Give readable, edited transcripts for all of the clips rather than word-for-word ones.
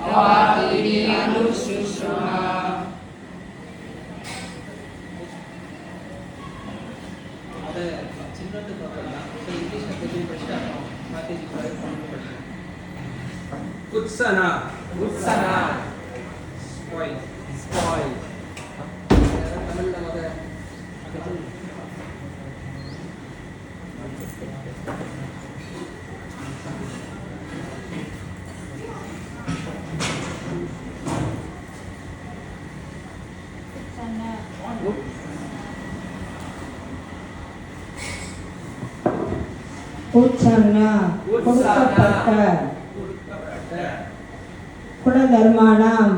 भवादिनी अनुशुश्रुमा Kutsana. Kutsana. Spoil. Spoil. உச்சன்னா கொடுக்கப்பட்ட குலதர்மானாம்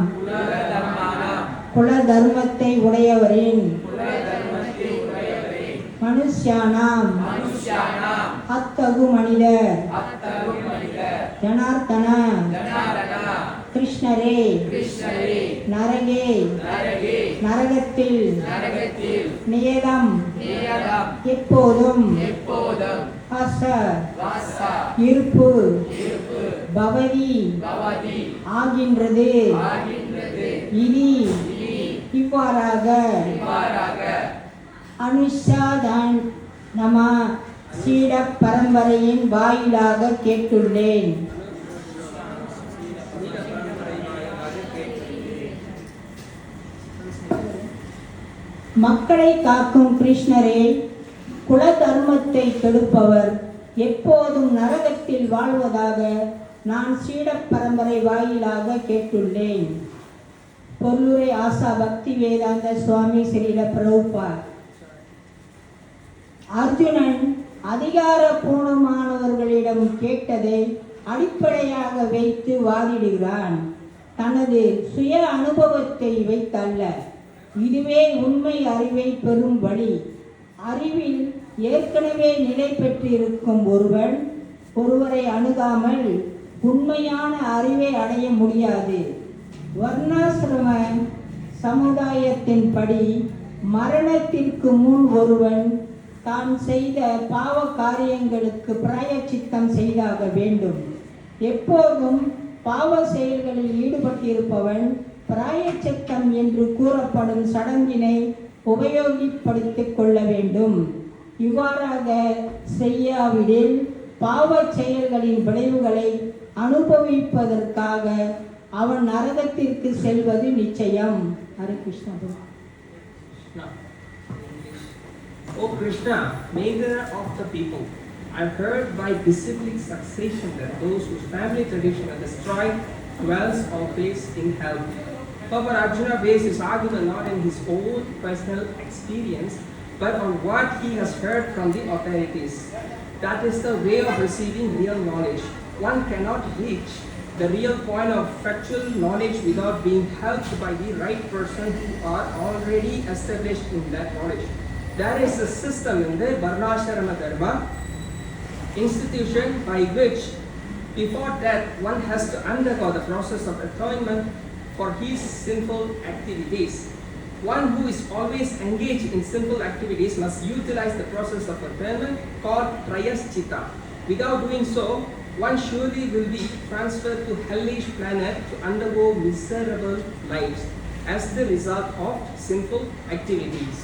குலதர்மத்தை உடையவரின் மனுஷ்யானாம் அத்தகு மனிதர் ஜனார்த்தன கிருஷ்ணரே நரகே நரகத்தில் நியதம் எப்போதும் வாச இருப்பு பவதி ஆகின்றது இனி இவ்வாறாக அனுஷாதான் நம சீட பரம்பரையின் வாயிலாக கேட்டுள்ளேன். மக்களை காக்கும் கிருஷ்ணரே, குல தர்மத்தை கெடுப்பவர் எப்போதும் நரகத்தில் வாழ்வதாக நான் சீட பரம்பரை வாயிலாக கேட்டுள்ளேன். பொருளுரை ஆசா பக்தி வேதாந்த சுவாமி ஸ்ரீல பிரபுபாத். அர்ஜுனன் அதிகாரபூர்வமானவர்களிடம் கேட்டதை அடிப்படையாக வைத்து வாதிடுகிறான். தனது சுய அனுபவத்தை வைத்தல்ல. இதுவே உண்மை அறிவை பெறும் வழி. அறிவில் ஏற்கனவே நிலை பெற்றிருக்கும் ஒருவரை அணுகாமல் உண்மையான அறிவை அடைய முடியாது. வர்ணாசிரம சமுதாயத்தின்படி மரணத்திற்கு முன் ஒருவன் தான் செய்த பாவ காரியங்களுக்கு பிராயச்சித்தம் செய்தாக வேண்டும். எப்போதும் பாவ செயல்களில் ஈடுபட்டிருப்பவன் பிராயச்சித்தம் என்று கூறப்படும் சடங்கினை உபயோகப்படுத்திக் கொள்ள வேண்டும். இவ்வாறாக செய்யாவிடில் பாவ செயல்களின் விளைவுகளை அனுபவிப்பதற்காக அவன் நரகத்திற்கு செல்வது நிச்சயம். Hare Krishna. O Krishna, maker of the people, I've heard by disciplic succession that those whose family tradition are destroyed dwells always in hell. However, Arjuna based his argument not in his own personal experience, but on what he has heard from the authorities. That is the way of receiving real knowledge. One cannot reach the real point of factual knowledge without being helped by the right person who are already established in that knowledge. There is a system in the Varnashrama Dharma institution by which before that one has to undergo the process of atonement for his sinful activities. One who is always engaged in sinful activities must utilize the process of atonement called Prayaschita. Without doing so, one surely will be transferred to hellish planet to undergo miserable lives as the result of sinful activities.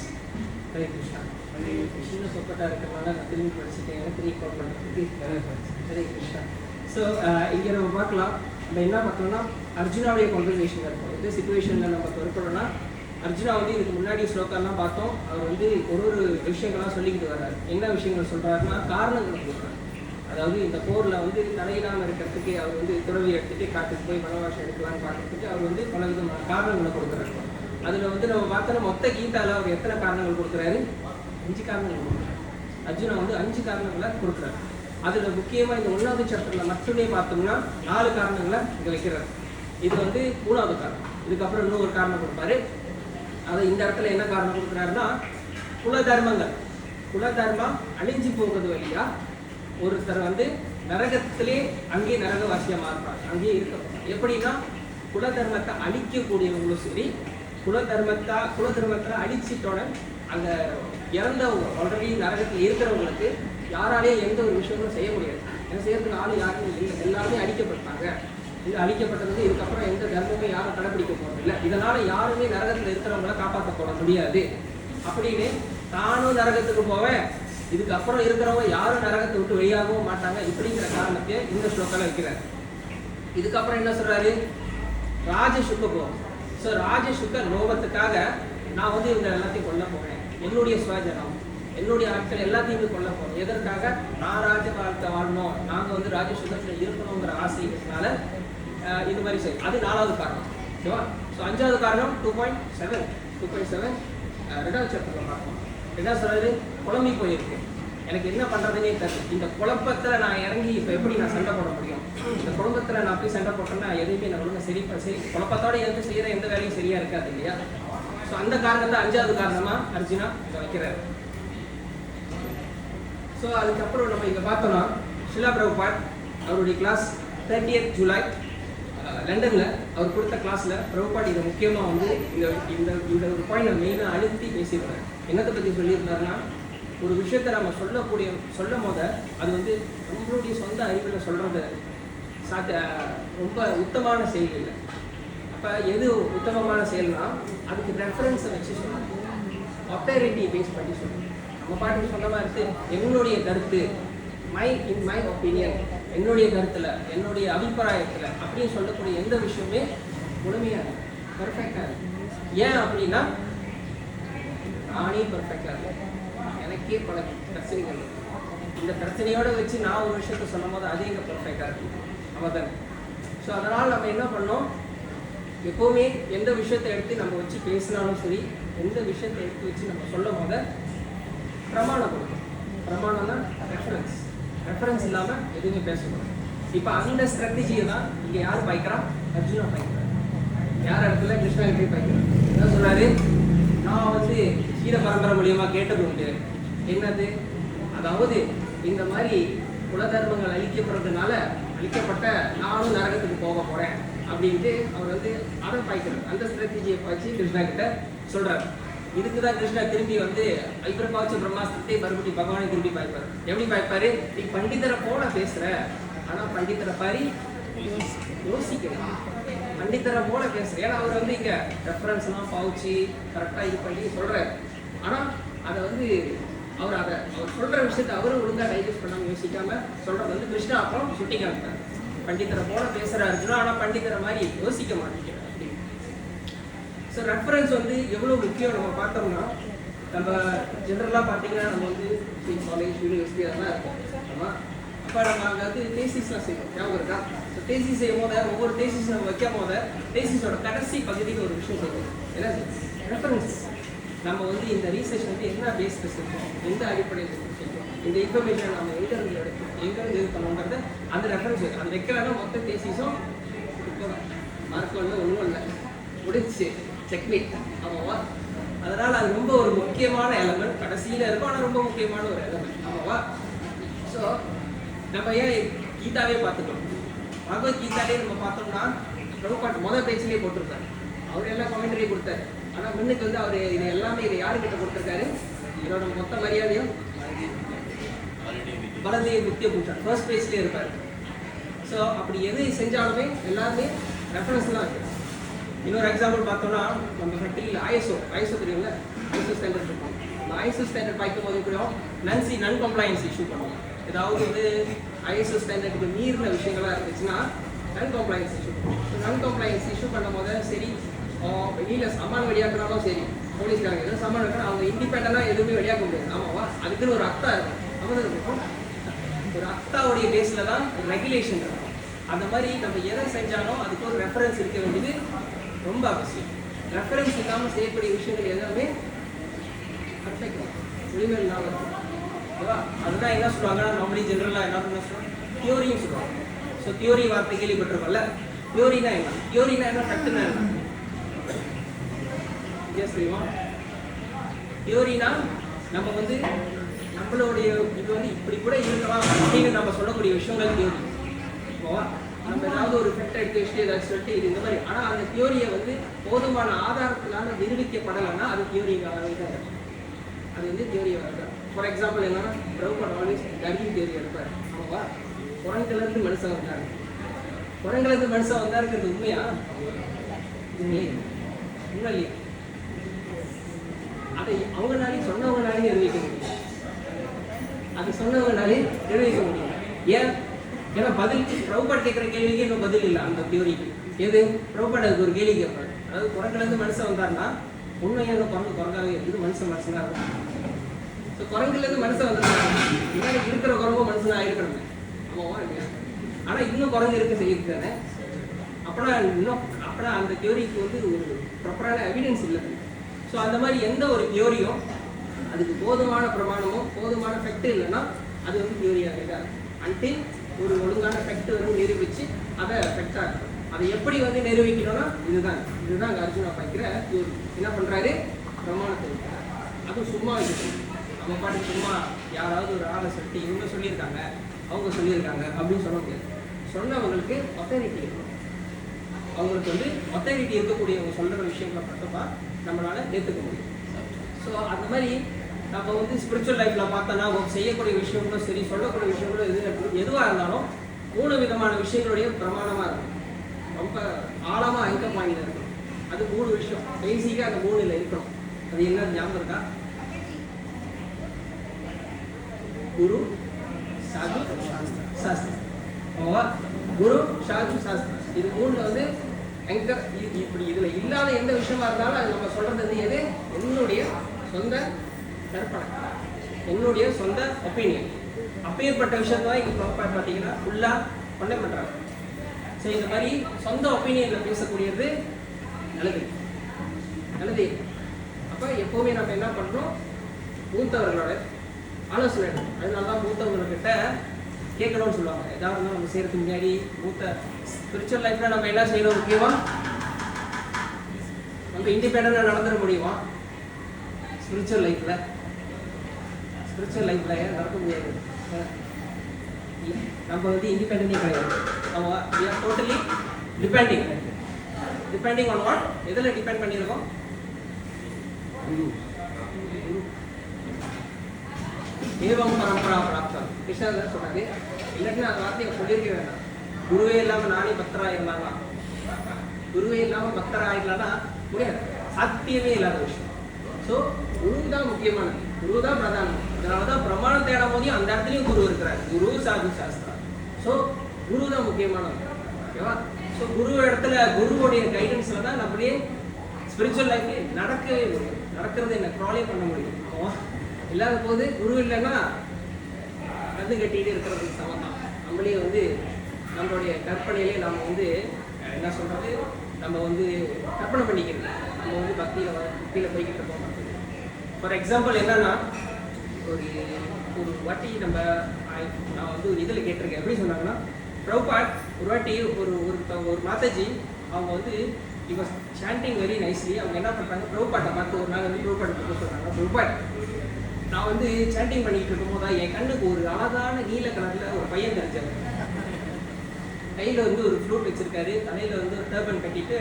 Hare Krishna. Krishna சொப்பட்டா இருக்கிறனால நான் திரும்பி படிச்சுட்டேன். Hare Krishna. So இங்கே நம்ம பார்க்கலாம், நம்ம என்ன பார்க்கணும்னா அர்ஜுனாவுடைய கான்வர்சேஷன் இருக்கும். இந்த சிச்சுவேஷனில் நம்ம இருக்கிறோம்னா அர்ஜுனா வந்து இதுக்கு முன்னாடி ஸ்லோக்கெல்லாம் பார்த்தோம். அவர் வந்து ஒரு விஷயங்கள்லாம் சொல்லிக்கிட்டு வர்றாரு. என்ன விஷயங்கள் சொல்கிறாருன்னா காரணங்களை கொடுக்குறாரு. அதாவது இந்த போரில் வந்து தலையிடாமல் இருக்கிறதுக்கு அவர் வந்து துறவி எடுத்துகிட்டு காட்டுக்கு போய் வனவாசம் எடுக்கலான்னு பார்க்கறதுக்கு அவர் வந்து பல விதமான காரணங்களை கொடுக்குறாரு. அதில் வந்து நம்ம பார்த்தோன்னா மொத்த கீதாவில் அவர் எத்தனை காரணங்கள் கொடுக்குறாரு? 5 காரணங்கள் கொடுக்குறாரு. அர்ஜுனா வந்து 5 காரணங்களை கொடுக்குறாரு. அதில் முக்கியமாக இந்த 1வது சாப்டரில் மட்டுமே பார்த்தோம்னா 4 காரணங்களை இங்கே வைக்கிறார். இது வந்து 3வது காரணம். இதுக்கப்புறம் இன்னும் ஒரு காரணம் கொடுப்பாரு. அதை இந்த இடத்துல என்ன காரணம் கொடுக்குறாருன்னா குல தர்மங்கள். குல தர்மம் அழிஞ்சு போகிறது வழியா ஒருத்தர் வந்து நரகத்திலே அங்கேயே நரகவாசியாக மாறுறாங்க, அங்கேயே இருக்க. எப்படின்னா குல தர்மத்தை அழிக்கக்கூடியவங்களும் சரி, குல தர்மத்தை அழிச்சிட்டோட அங்கே இறந்தவங்க ஆல்ரெடி நரகத்தில் இருக்கிறவங்களுக்கு யாராலேயும் எந்த ஒரு விஷயங்களும் செய்ய முடியாது. ஏன்னா செய்யறதுக்கு ஆள் யாருமே இல்லை, எல்லாருமே அடிக்கப்பட்டாங்க. இது அழிக்கப்பட்டது. இதுக்கப்புறம் எந்த தர்மமும் யாரும் கடைபிடிக்க போறது இல்லை. இதனால யாருமே நரகத்தில் இருக்கிறவங்கள காப்பாற்ற போட முடியாது அப்படின்னு தானும் நரகத்துக்கு போவேன், இதுக்கப்புறம் இருக்கிறவங்க யாரும் நரகத்தை விட்டு வெளியாகவும் மாட்டாங்க இப்படிங்கிற காரணத்தை இந்த ஸ்லோக்கால வைக்கிறார். இதுக்கப்புறம் என்ன சொல்றாரு, ராஜசுக்க போகும். ஸோ ராஜசுக்க லோகத்துக்காக நான் வந்து இவங்க எல்லாத்தையும் கொல்ல போறேன், என்னுடைய சுவாஜனம் என்னுடைய ஆட்கள் எல்லாத்தையுமே கொல்ல போறோம். எதற்காக? நான் ராஜ வாழ்க்கை வாழணும், நாங்கள் வந்து ராஜசுகத்தில் இருக்கணுங்கிற ஆசைனால இது மாதிரி செய்யும். அது 4வது காரணம். ஓகேவா? ஸோ 5வது காரணம் 2.7 ரெண்டாவது சாப்டர்ல பார்க்கணும். என்ன சொல்றாரு, குழம்பி போயிருக்கு, எனக்கு என்ன பண்றதுன்னே தெரியல. இந்த குழப்பத்துல நான் இறங்கி இப்போ எப்படி நான் சண்டை போட முடியும்? இந்த குழப்பத்துல நான் போய் சண்டை போட்டேன்னா எதுவுமே நான் ஒழுங்காக சரி குழப்பத்தோட எந்த செய்யற எந்த வேலையும் சரியா இருக்காது இல்லையா? ஸோ அந்த காரணத்தை 5வது காரணமா அர்ஜுனா இதை வைக்கிறாரு. ஸோ அதுக்கப்புறம் நம்ம இங்கே பார்த்தோம்னா ஷிலா பிரபுபாட் அவருடைய கிளாஸ் 30th ஜூலை லண்டனில் அவர் கொடுத்த கிளாஸில் பிரபுபாட் இதை முக்கியமாக வந்து இந்த ஒரு பாயிண்ட் மெயினாக அழுத்தி பேசியிருக்காரு. என்னத்தை பற்றி சொல்லியிருந்தாருன்னா, ஒரு விஷயத்தை நம்ம சொல்லும் போது அது வந்து நம்மளுடைய சொந்த அறிவில் சொல்கிறது ரொம்ப உத்தமமான செயல் இல்லை. அப்போ எது உத்தமமான செயல்னா அதுக்கு ரெஃபரன்ஸை வச்சு சொல்லணும், அத்தாரிட்டி பேஸ் பண்ணி சொல்லணும். நம்ம பாட்டுக்கு சொன்ன மாதிரி என்னுடைய கருத்து, இன் மை ஒப்பீனியன், என்னுடைய கருத்தில் என்னுடைய அபிப்பிராயத்தில் அப்படின்னு சொல்லக்கூடிய எந்த விஷயமே முழுமையாக பர்ஃபெக்டாக இருக்கு. ஏன் அப்படின்னா நானே பர்ஃபெக்டாக இருக்கேன், எனக்கே பல பிரச்சனைகள் இருக்கு. இந்த பிரச்சனையோட வச்சு நான் ஒரு விஷயத்த சொல்லும் போது அதே இங்கே பர்ஃபெக்டாக இருக்கு அவதானே. ஸோ அதனால் நம்ம என்ன பண்ணோம், எப்போவுமே எந்த விஷயத்தை எடுத்து நம்ம வச்சு பேசினாலும் சரி, எந்த விஷயத்தை எடுத்து வச்சு நம்ம சொல்லும் போது பிரமாணம் கொடுக்கும். பிரமாணம்னா ரெஃபரன்ஸ் இல்லாமல் எதுவுமே பேசக்கூடாது. இப்போ அந்த ஸ்ட்ராட்டஜியை தான் இங்கே யார் பாய்க்கிறா, அர்ஜுனா பாய்க்கிறார். யார் இடத்துல கிருஷ்ணா கிட்டே பாய்க்கிறார். என்ன சொல்றாரு, நான் வந்து சீர பரம்பரை மூலியமாக கேட்டது உண்டு. என்னது, அதாவது இந்த மாதிரி குலதர்மங்கள் அழிக்கப்பட்ட நானும் நரகத்துக்கு போக போறேன் அப்படின்ட்டு அவர் வந்து அதை பாய்க்கிறார். அந்த ஸ்ட்ராட்டஜியை பாய்ச்சி கிருஷ்ணா கிட்ட சொல்றாரு. இதுக்கு தான் கிருஷ்ணா திரும்பி வந்து இவரை பாய்ச்ச பிரம்மாஸ்திரத்தை மறுபடியும் பகவானை திரும்பி பாய்ப்பாரு. எப்படி பாய்ப்பாரு, நீ பண்டிதரை போல பேசுற, ஆனா பண்டிதரை பாரி யோசிக்கிறேன், பண்டிதரை போல பேசுற. ஏன்னா அவர் வந்து இங்க ரெஃபரன்ஸ் எல்லாம் பாய்ச்சி கரெக்டா இது பண்ணி சொல்றாரு. ஆனா அதை வந்து அவர் சொல்ற விஷயத்தை அவரும் ஒழுங்கா டைஜஸ்ட் பண்ணாம யோசிக்காம சொல்றது வந்து கிருஷ்ணா அப்புறம் சுட்டி காமிப்பார். பண்டிதரை போல பேசுற அர்ஜுனா, ஆனா பண்டிதரை மாதிரி யோசிக்க மாட்டேங்கிறார். ஸோ ரெஃபரன்ஸ் வந்து எவ்வளோ முக்கியம் நம்ம பார்த்தோம்னா, நம்ம ஜென்ரலாக பார்த்தீங்கன்னா நம்ம வந்து காலேஜ் யூனிவர்சிட்டி அதெல்லாம் இருக்கும். ஆமாம், அப்போ நம்ம அங்கே வந்து தேசிஸ்லாம் செய்வோம், ஞாபகம் இருக்கா? ஸோ தேசிஸ் செய்யும் போது ஒவ்வொரு தேசிஸ் நம்ம வைக்கும் போது தேசிஸோட கடைசி பகுதிக்கு ஒரு விஷயம் செய்வோம். என்ன ரெஃபரன்ஸ், நம்ம வந்து இந்த ரீசர்ச் வந்து என்ன பேஸ்க்கு செஞ்சோம், எந்த அடிப்படையில் செஞ்சோம், இந்த இன்ஃபர்மேஷன் நம்ம எங்கேருந்து எடுத்தோம், எங்கேருந்து இது பண்ணுவோங்கிறது அந்த ரெஃபரன்ஸ். அது வைக்கலன்னா மொத்த தேசிஸும் மார்க் ஒன்று ஒன்றும் இல்லை, முடிச்சு செக்மேட். ஆமாவா? அதனால் அது ரொம்ப ஒரு முக்கியமான எலமெண்ட், கடைசியில் இருக்கும், ஆனால் ரொம்ப முக்கியமான ஒரு எலமெண்ட். ஆமாவா? ஸோ நம்ம ஏன் கீதாவே பார்த்துட்டோம், பகவத்கீதாலே நம்ம பார்த்தோம்னா பிரபுபாட் முதல் பேச்சிலே போட்டிருக்காரு. அவர் எல்லாம் கமெண்ட்ரி கொடுத்தாரு. ஆனால் முன்னுக்கு வந்து அவர் இது எல்லாமே இதை யாருக்கிட்ட கொடுத்துருக்காரு, இதோட மொத்த மரியாதையும் பலதேவ வித்யா பூஷன் ஃபர்ஸ்ட் பேஜ்லேயே இருப்பார். ஸோ அப்படி எது செஞ்சாலுமே எல்லாருமே ரெஃபரன்ஸ் தான் இருக்குது. இன்னொரு எக்ஸாம்பிள் பார்த்தோம்னா நம்ம ஃபேக்டரியில் ஐஎஸ்ஓ தெரியும்ல, ஐஎஸ்ஓ ஸ்டாண்டர்ட் இருக்கும். அந்த ஐஎஸ்ஓ ஸ்டாண்டர்ட் பார்க்கும் போது கூட நான் கம்ப்ளைன்ஸ் இஷ்யூ பண்ணுவோம். ஏதாவது வந்து ஐஎஸ்ஓ ஸ்டாண்டர்டுக்கு மீறின விஷயங்களாக இருந்துச்சுன்னா நான் கம்ப்ளைன்ஸ் இஷ்யூ பண்ணுவோம். நான் கம்ப்ளைன்ஸ் இஷ்யூ பண்ணும் போது சரி, வெளியில் சமான் வெளியாக்குனாலும் சரி, போலீஸ்காரங்க எதுவும் சமான் இருக்கணும், அவங்க இண்டிபெண்டாக எதுவுமே வெளியாக்க முடியாது. ஆமாவா? அதுக்குன்னு ஒரு அக்தா இருக்கும், அவங்க இருக்கும். ஒரு அக்தாவுடைய பேஸில் தான் ரெகுலேஷன் இருக்கும். அந்த மாதிரி நம்ம எதை செஞ்சாலும் அதுக்கு ஒரு ரெஃபரன்ஸ் இருக்க வேண்டியது ரொம்ப அவசியம். ரெஃபரன்ஸ் இல்லாமல் செய்யக்கூடிய விஷயங்கள் எல்லாமே பர்ஃபெக்ட் உரிமை இல்லாமல் இருக்கும். ஓகேவா? அதுதான் என்ன சொல்லுவாங்கன்னா, நார்மலி ஜென்ரலாக என்ன சொல்லுவாங்க, தியோரியும் சொல்லுவாங்க. ஸோ தியோரி வார்த்தை கேள்விப்பட்டிருக்கோம்ல. தியோரினா என்ன, ஃபேக்ட்னா என்ன? எஸ் தெரியுமா? தியோரினா நம்ம வந்து நம்மளுடைய இது வந்து இப்படி கூட இருக்கலாம் அப்படின்னு நம்ம சொல்லக்கூடிய விஷயங்கள் தியோரி. ஓகேவா? நம்ம ஏதாவது ஒரு ஃபேக்டர் எடுத்து வச்சுட்டு ஏதாச்சும் சொல்லிட்டு இது இந்த மாதிரி, ஆனால் அந்த தியோரியை வந்து போதுமான ஆதாரத்தினால நிரூபிக்கப்படலைன்னா அது தியோரியாக தான். அது வந்து தியோரியை வருது. ஃபார் எக்ஸாம்பிள் என்னன்னா, பிரபுபாட் ஆல்வேஸ் டார்வின் தியோரி எடுப்பார். ஆமாவா? குரங்கிலிருந்து மனுஷன் வந்தாங்க. குரங்குலேருந்து மனுஷன் வந்தா இருக்கிறது உண்மையா? உண்மை இல்லையா? அதை அவங்களாலையும் சொன்னவங்களாலையும் நிரூபிக்க முடியும். அது சொன்னவங்களாலே நிரூபிக்க முடியும். ஏன்? ஏன்னா பதில் பிரபுபாட் கேட்குற கேள்விக்கு இன்னும் பதில் இல்லை அந்த தியோரிக்கு. எது? பிரபுபாட் அதுக்கு ஒரு கேள்வி கேட்பாரு. அதாவது குரங்குலேருந்து மனுஷன் வந்தாருன்னா உண்மையான குரங்கு குரங்காவே இருக்குது, மனுஷன் மனுஷனாக இருக்கும். ஸோ குரங்குலேருந்து மனுஷன் வந்துருக்காங்க, முன்னாடி இருக்கிற குரங்கும் மனுஷனாக ஆயிருக்கணுமே. ஆமாவா இல்லையா? ஆனால் இன்னும் குரங்கு இருக்க செய்யுது தானே. அப்பனா அந்த தியோரிக்கு வந்து ஒரு ப்ராப்பரான எவிடன்ஸ் இல்லை. ஸோ அந்த மாதிரி எந்த ஒரு தியோரியும் அதுக்கு போதுமான பிரமாணமும் போதுமான ஃபெக்ட் இல்லைன்னா அது வந்து தியோரியாக இருக்காது. அன்டில் ஒரு ஒழுங்கான ஃபெக்ட் வந்து நிரூபித்து அதை ஃபெக்டாக இருக்கும். அதை எப்படி வந்து நிரூபிக்கணும்னா இதுதான் அங்கே அர்ஜுனா பார்க்கிற தியோரி. என்ன பண்ணுறாரு? பிரமாணத்தை இருக்கிறார். அதுவும் சும்மா இருக்குது. நம்ம பாட்டு சும்மா யாராவது ஒரு ஆளை சொல்லிட்டு இவங்க சொல்லியிருக்காங்க அவங்க சொல்லியிருக்காங்க அப்படின்னு சொல்ல முடியாது. சொன்னவங்களுக்கு அத்தாரிட்டி இருக்கணும். அவங்களுக்கு வந்து அத்தாரிட்டி இருக்கக்கூடியவங்க சொல்கிற விஷயங்களை மட்டும்தான் நம்மளால் ஏற்றுக்க முடியும். ஸோ அந்த மாதிரி நம்ம வந்து ஸ்பிரிச்சுவல் லைஃப்பில் பார்த்தோன்னா செய்யக்கூடிய விஷயங்களும் சரி, சொல்லக்கூடிய விஷயங்களும் எதுவாக இருந்தாலும் 3 விதமான விஷயங்களுடைய பிரமாணமாக இருக்கும். ரொம்ப ஆழமாக அங்கப் பாயிண்ட் இருக்கணும். அது 3 விஷயம் பேசிக்காக அந்த 3ல் இருக்கணும். அது என்ன ஞாபகம் இருக்கா? குரு, சாது, சாஸ்திரம். குரு, சாது, சாஸ்திரம். இது 3 வந்து இப்படி இதுல இல்லாத எந்த விஷயமா இருந்தாலும் அது நம்ம சொல்றது எது? என்னுடைய சொந்த கற்பனை, என்னுடைய சொந்த ஒப்பீனியன். அப்பேற்பட்ட விஷயத்தான் இங்க பார்த்தீங்கன்னா ஃபுல்லா கொண்டே பண்றாங்க. சரி, இந்த மாதிரி சொந்த ஒப்பீனியன்ல பேசக்கூடியது நல்லது. அப்ப எப்பவுமே நம்ம என்ன பண்றோம்? மூத்தவர்களோட ஆலோசனை. அதனாலதான் மூத்தவங்கக்கிட்ட கேட்கணும்னு சொல்லுவாங்க. ஏதாவது நம்ம செய்யறதுக்கு முன்னாடி ஸ்பிரிச்சுவல் லைஃப்ல நம்ம என்ன செய்யணும்? முக்கியமா நம்ம இண்டிபெண்டா நடந்துட முடியுமா? ஸ்பிரிச்சுவல் லைஃப்ல நடக்க முடியாது. நம்ம வந்து இண்டிபெண்டே கிடையாது. நம்ம டோட்டலி டிபெண்டிங் ஆன் வாட்? எதில் டிபெண்ட் பண்ணியிருக்கோம்? ஏவம் பரம்பரா பிராப்தம். கிருஷ்ணர் சொன்னாரு. இல்லைன்னா அந்த வார்த்தையை சொல்லியிருக்க வேண்டாம். குருவே இல்லாமல் நானே பக்தராக இருந்தாங்க. குருவே இல்லாமல் பக்தராக ஆயிடலாம்னா முடியாது, சாத்தியமே இல்லாத விஷயம். ஸோ குரு தான் முக்கியமானது, குரு தான் பிரதானம். அதனால தான் பிரமாணம் தேடும் போதையும் அந்த இடத்துலையும் குரு இருக்கிறார். குரு, சாது, சாஸ்திரம். ஸோ குரு தான் முக்கியமானது. ஓகேவா? ஸோ குரு இடத்துல குருவோடைய கைடன்ஸில் தான் நம்மளே ஸ்பிரிச்சுவல் லைஃப்ல நடக்கவே முடியும். நடக்கிறது என்ன க்ராலே பண்ண முடியும். இல்லாத போது குரு இல்லைன்னா கந்து கட்டிகிட்டு இருக்கிறதுக்கு சமம் தான். நம்மளே வந்து நம்மளுடைய கற்பனையிலே நம்ம வந்து என்ன சொல்கிறது, நம்ம வந்து கற்பனை பண்ணிக்கிறது. நம்ம வந்து பக்தியில் போய்கிட்டு இருக்கோம். ஃபார் எக்ஸாம்பிள் என்னன்னா, ஒரு வாட்டி நான் வந்து ஒரு இதில் கேட்டிருக்கேன். எப்படி சொன்னாங்கன்னா, பிரபுபாட் ஒரு வாட்டி ஒரு மாதாஜி அவங்க வந்து இப்போ சாண்டிங் வெரி நைஸ்லி. அவங்க என்ன பண்ணுறாங்க, பிரபுபாட்டை பார்த்து ஒரு நாள் வந்து பிரபுபாட்டை பற்றி சொல்கிறாங்க. பிரபுபாட், நான் வந்து சாண்டிங் பண்ணிட்டு இருக்கும்போது தான் என் கண்ணுக்கு ஒரு அழகான நீல கலரில் ஒரு பையன் தெரிஞ்சாரு. கையில் வந்து ஒரு ஃப்ளூட் வச்சிருக்காரு, தலையில் வந்து ஒரு டர்பன் கட்டிட்டு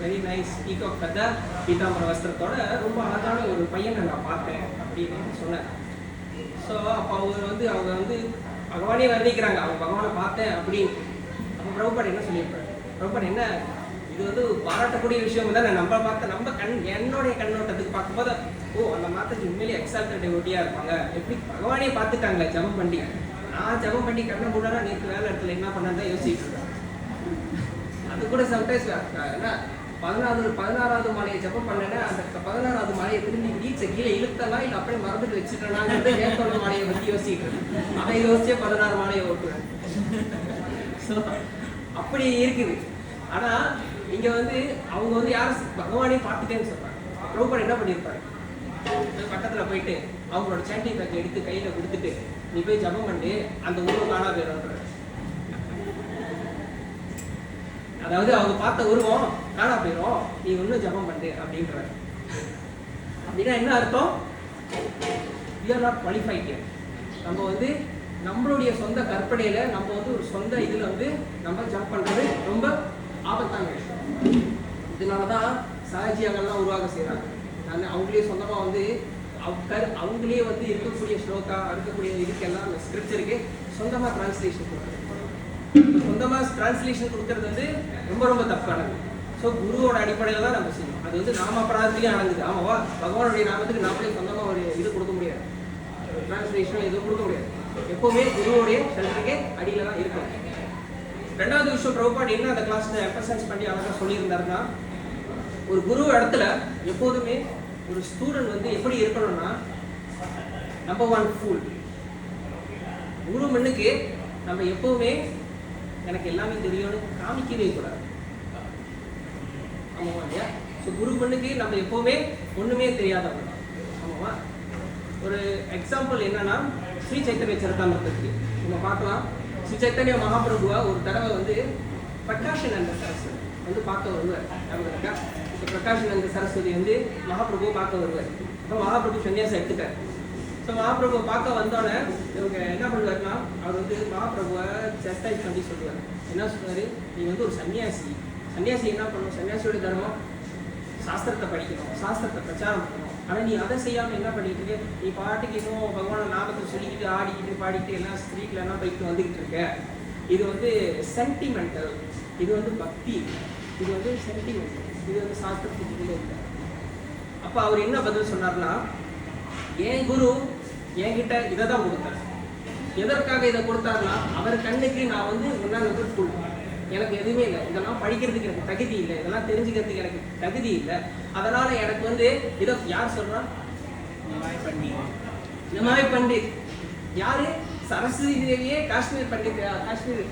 வெரி நைஸ் பீகாக் கதை பீதாம்பர வஸ்திரத்தோட ரொம்ப அழகான ஒரு பையனை நான் பார்த்தேன் அப்படின்னு சொன்னேன். ஸோ அப்போ அவங்க வந்து பகவானே வர்ணிக்கிறாங்க, அவங்க பகவானை பார்த்தேன் அப்படின்னு. அப்போ பிரபுபாட் என்ன சொல்லியிருப்பாரு? பிரபுபாட் என்ன, இது வந்து பாராட்டக்கூடிய விஷயம் தான். நம்ம என்னுடைய கண்ணோட்டத்துக்கு பார்க்கும்போது அந்த மாதாஜி உண்மையிலேயே எக்ஸால்டட் டிவோட்டியா இருப்பாங்க. எப்படி பகவானே பார்த்துட்டாங்களே ஜபம் பண்ணி. நான் ஜபம் பண்ணி கண்ணை மூடனா நேற்று வேலை இடத்துல என்ன பண்ணாதான் யோசிச்சுட்டு இருக்கேன். அது கூட சம்டைம்ஸ் ஏன்னா 16வது மாலையை ஜபம் பண்ணேன்னா அந்த 16வது மாலையை திரும்பி கீழே இழுத்தலாம் இல்லை அப்படியே மறந்துட்டு வச்சுட்டேனாங்கிறது நேற்றோட மாலையை பற்றி யோசிச்சுட்டு இருக்கேன். அதை யோசிச்சே 16 மாலையை ஓட்டுவேன். ஸோ அப்படி இருக்குது. ஆனால் இங்கே வந்து அவங்க வந்து யாரும் பகவானே பார்த்துட்டேன்னு சொல்கிறாங்க. பிரபுபாட் என்ன பண்ணியிருப்பாரு, பக்கத்தில் போயிட்டு அவங்களோட சாண்டிங் பேக்கை எடுத்து கையில் கொடுத்துட்டு நீ போய் ஜபம் பண்ணி அந்த உருவம் காணா போயிடும்ன்ற. அதாவது அவங்க பார்த்த உருவம் காணா போயிடும், நீ ஒன்றும் ஜபம் பண்ணு அப்படின்ற. அப்படின்னா என்ன அர்த்தம்? we are not qualified yet. நம்ம வந்து நம்மளுடைய சொந்த கற்பனையில் நம்ம வந்து ஒரு சொந்த இதில் வந்து நம்ம ஜம்ப் பண்ணுறது ரொம்ப ஆபத்தான விஷயம். இதனால தான் சஹஜியாங்கள்லாம் உருவாக செய்கிறாங்க. அவங்களே சொந்தமாக வந்து அவங்களே வந்து இருக்கக்கூடிய ஸ்லோகா இருக்கக்கூடிய இதுக்கெல்லாம் அந்த ஸ்கிரிப்சருக்கு சொந்தமாக டிரான்ஸ்லேஷன் பண்ணுறாங்க. சொந்தமாக டிரான்ஸ்லேஷன் கொடுக்கறது வந்து ரொம்ப ரொம்ப தப்பானது. ஸோ குருவோட அடிப்படையில் தான் நம்ம செய்யணும். அது வந்து நாம அபராதத்துலேயும் அடங்குது. ஆமாவா, பகவானுடைய நாமத்துக்கு நாமளே சொந்தமாக ஒரு இது கொடுக்க முடியாது, டிரான்ஸ்லேஷன் எதுவும் கொடுக்க முடியாது. எப்போவுமே குருவோடைய ஷெல்டருக்கே அடியில் தான் இருக்கும். ரெண்டாவது விஷயம் பிரபுபாட் என்ன அந்த கிளாஸ்ல எம்பசைஸ் பண்ணி அழகாக சொல்லியிருந்தாருன்னா, ஒரு குரு இடத்துல எப்போதுமே ஒரு ஸ்டூடெண்ட் வந்து எப்படி இருக்கணும்னா, நம்பர் 1 ஃபூல். குரு மண்ணுக்கு நம்ம எப்பவுமே எனக்கு எல்லாமே தெரியும்னு காமிக்கவே கூடாது. ஆமாவா இல்லையா? ஸோ குரு மண்ணுக்கு நம்ம எப்பவுமே ஒண்ணுமே தெரியாதவங்க. ஆமாவா? ஒரு எக்ஸாம்பிள் என்னன்னா, ஸ்ரீ சைத்தன்ய சரிதாமிரதத்துக்கு நம்ம பார்க்கலாம். ஸ்ரீ சைத்தன்ய மகாபிரபுவா ஒரு தடவை வந்து பிரகாஷானந்த சரஸ்வதி வந்து பார்க்க வருவார். இருக்கா? இப்போ பிரகாஷானந்த சரஸ்வதி வந்து மகாபிரபுவை பார்க்க வருவார். அப்போ மகாபிரபு சன்னியாசம் எடுத்துட்டார். ஸோ மகாபிரபுவை பார்க்க வந்தோடனே இவங்க என்ன பண்ணுவாருன்னா, அவர் வந்து மகாபிரபுவை செஸ்டைஸ் பண்ணி சொல்லுவார். என்ன சொல்லுவார், நீ வந்து ஒரு சன்னியாசி. சன்னியாசி என்ன பண்ணணும்? சன்னியாசியோட தர்மம் சாஸ்திரத்தை படிக்கணும், சாஸ்திரத்தை பிரச்சாரம் பண்ணணும். ஆனால் நீ அதை செய்யாமல் என்ன பண்ணிட்டு நீ பாட்டுக்கு இன்னும் பகவான நாமத்தை சொல்லிக்கிட்டு ஆடிக்கிட்டு பாடிக்கிட்டு எல்லாம் ஸ்ட்ரீட்லாம் போயிட்டு வந்துக்கிட்டு இருக்க. இது வந்து சென்டிமெண்டல், இது வந்து பக்தி, இது வந்து சென்டிமெண்டல், இது வந்து சாஸ்திரத்துக்கு இல்லை. அப்போ அவர் என்ன பதில் சொன்னார்னா, என் குரு என்கிட்ட இதை தான் கொடுத்தார். எதற்காக இதை கொடுத்தாருன்னா, அவர் கண்ணுக்கு நான் வந்து முன்னாள் வந்து ஃபுல், எனக்கு எதுவுமே இல்லை, இதெல்லாம் படிக்கிறதுக்கு எனக்கு தகுதி இல்லை, இதெல்லாம் தெரிஞ்சுக்கிறதுக்கு எனக்கு தகுதி இல்லை. அதனால எனக்கு வந்து இதை யார் சொல்றா? நிமாய் பண்டிட். யாரு? சரஸ்வதி தேவியே காஷ்மீர் பண்டிட், காஷ்மீர்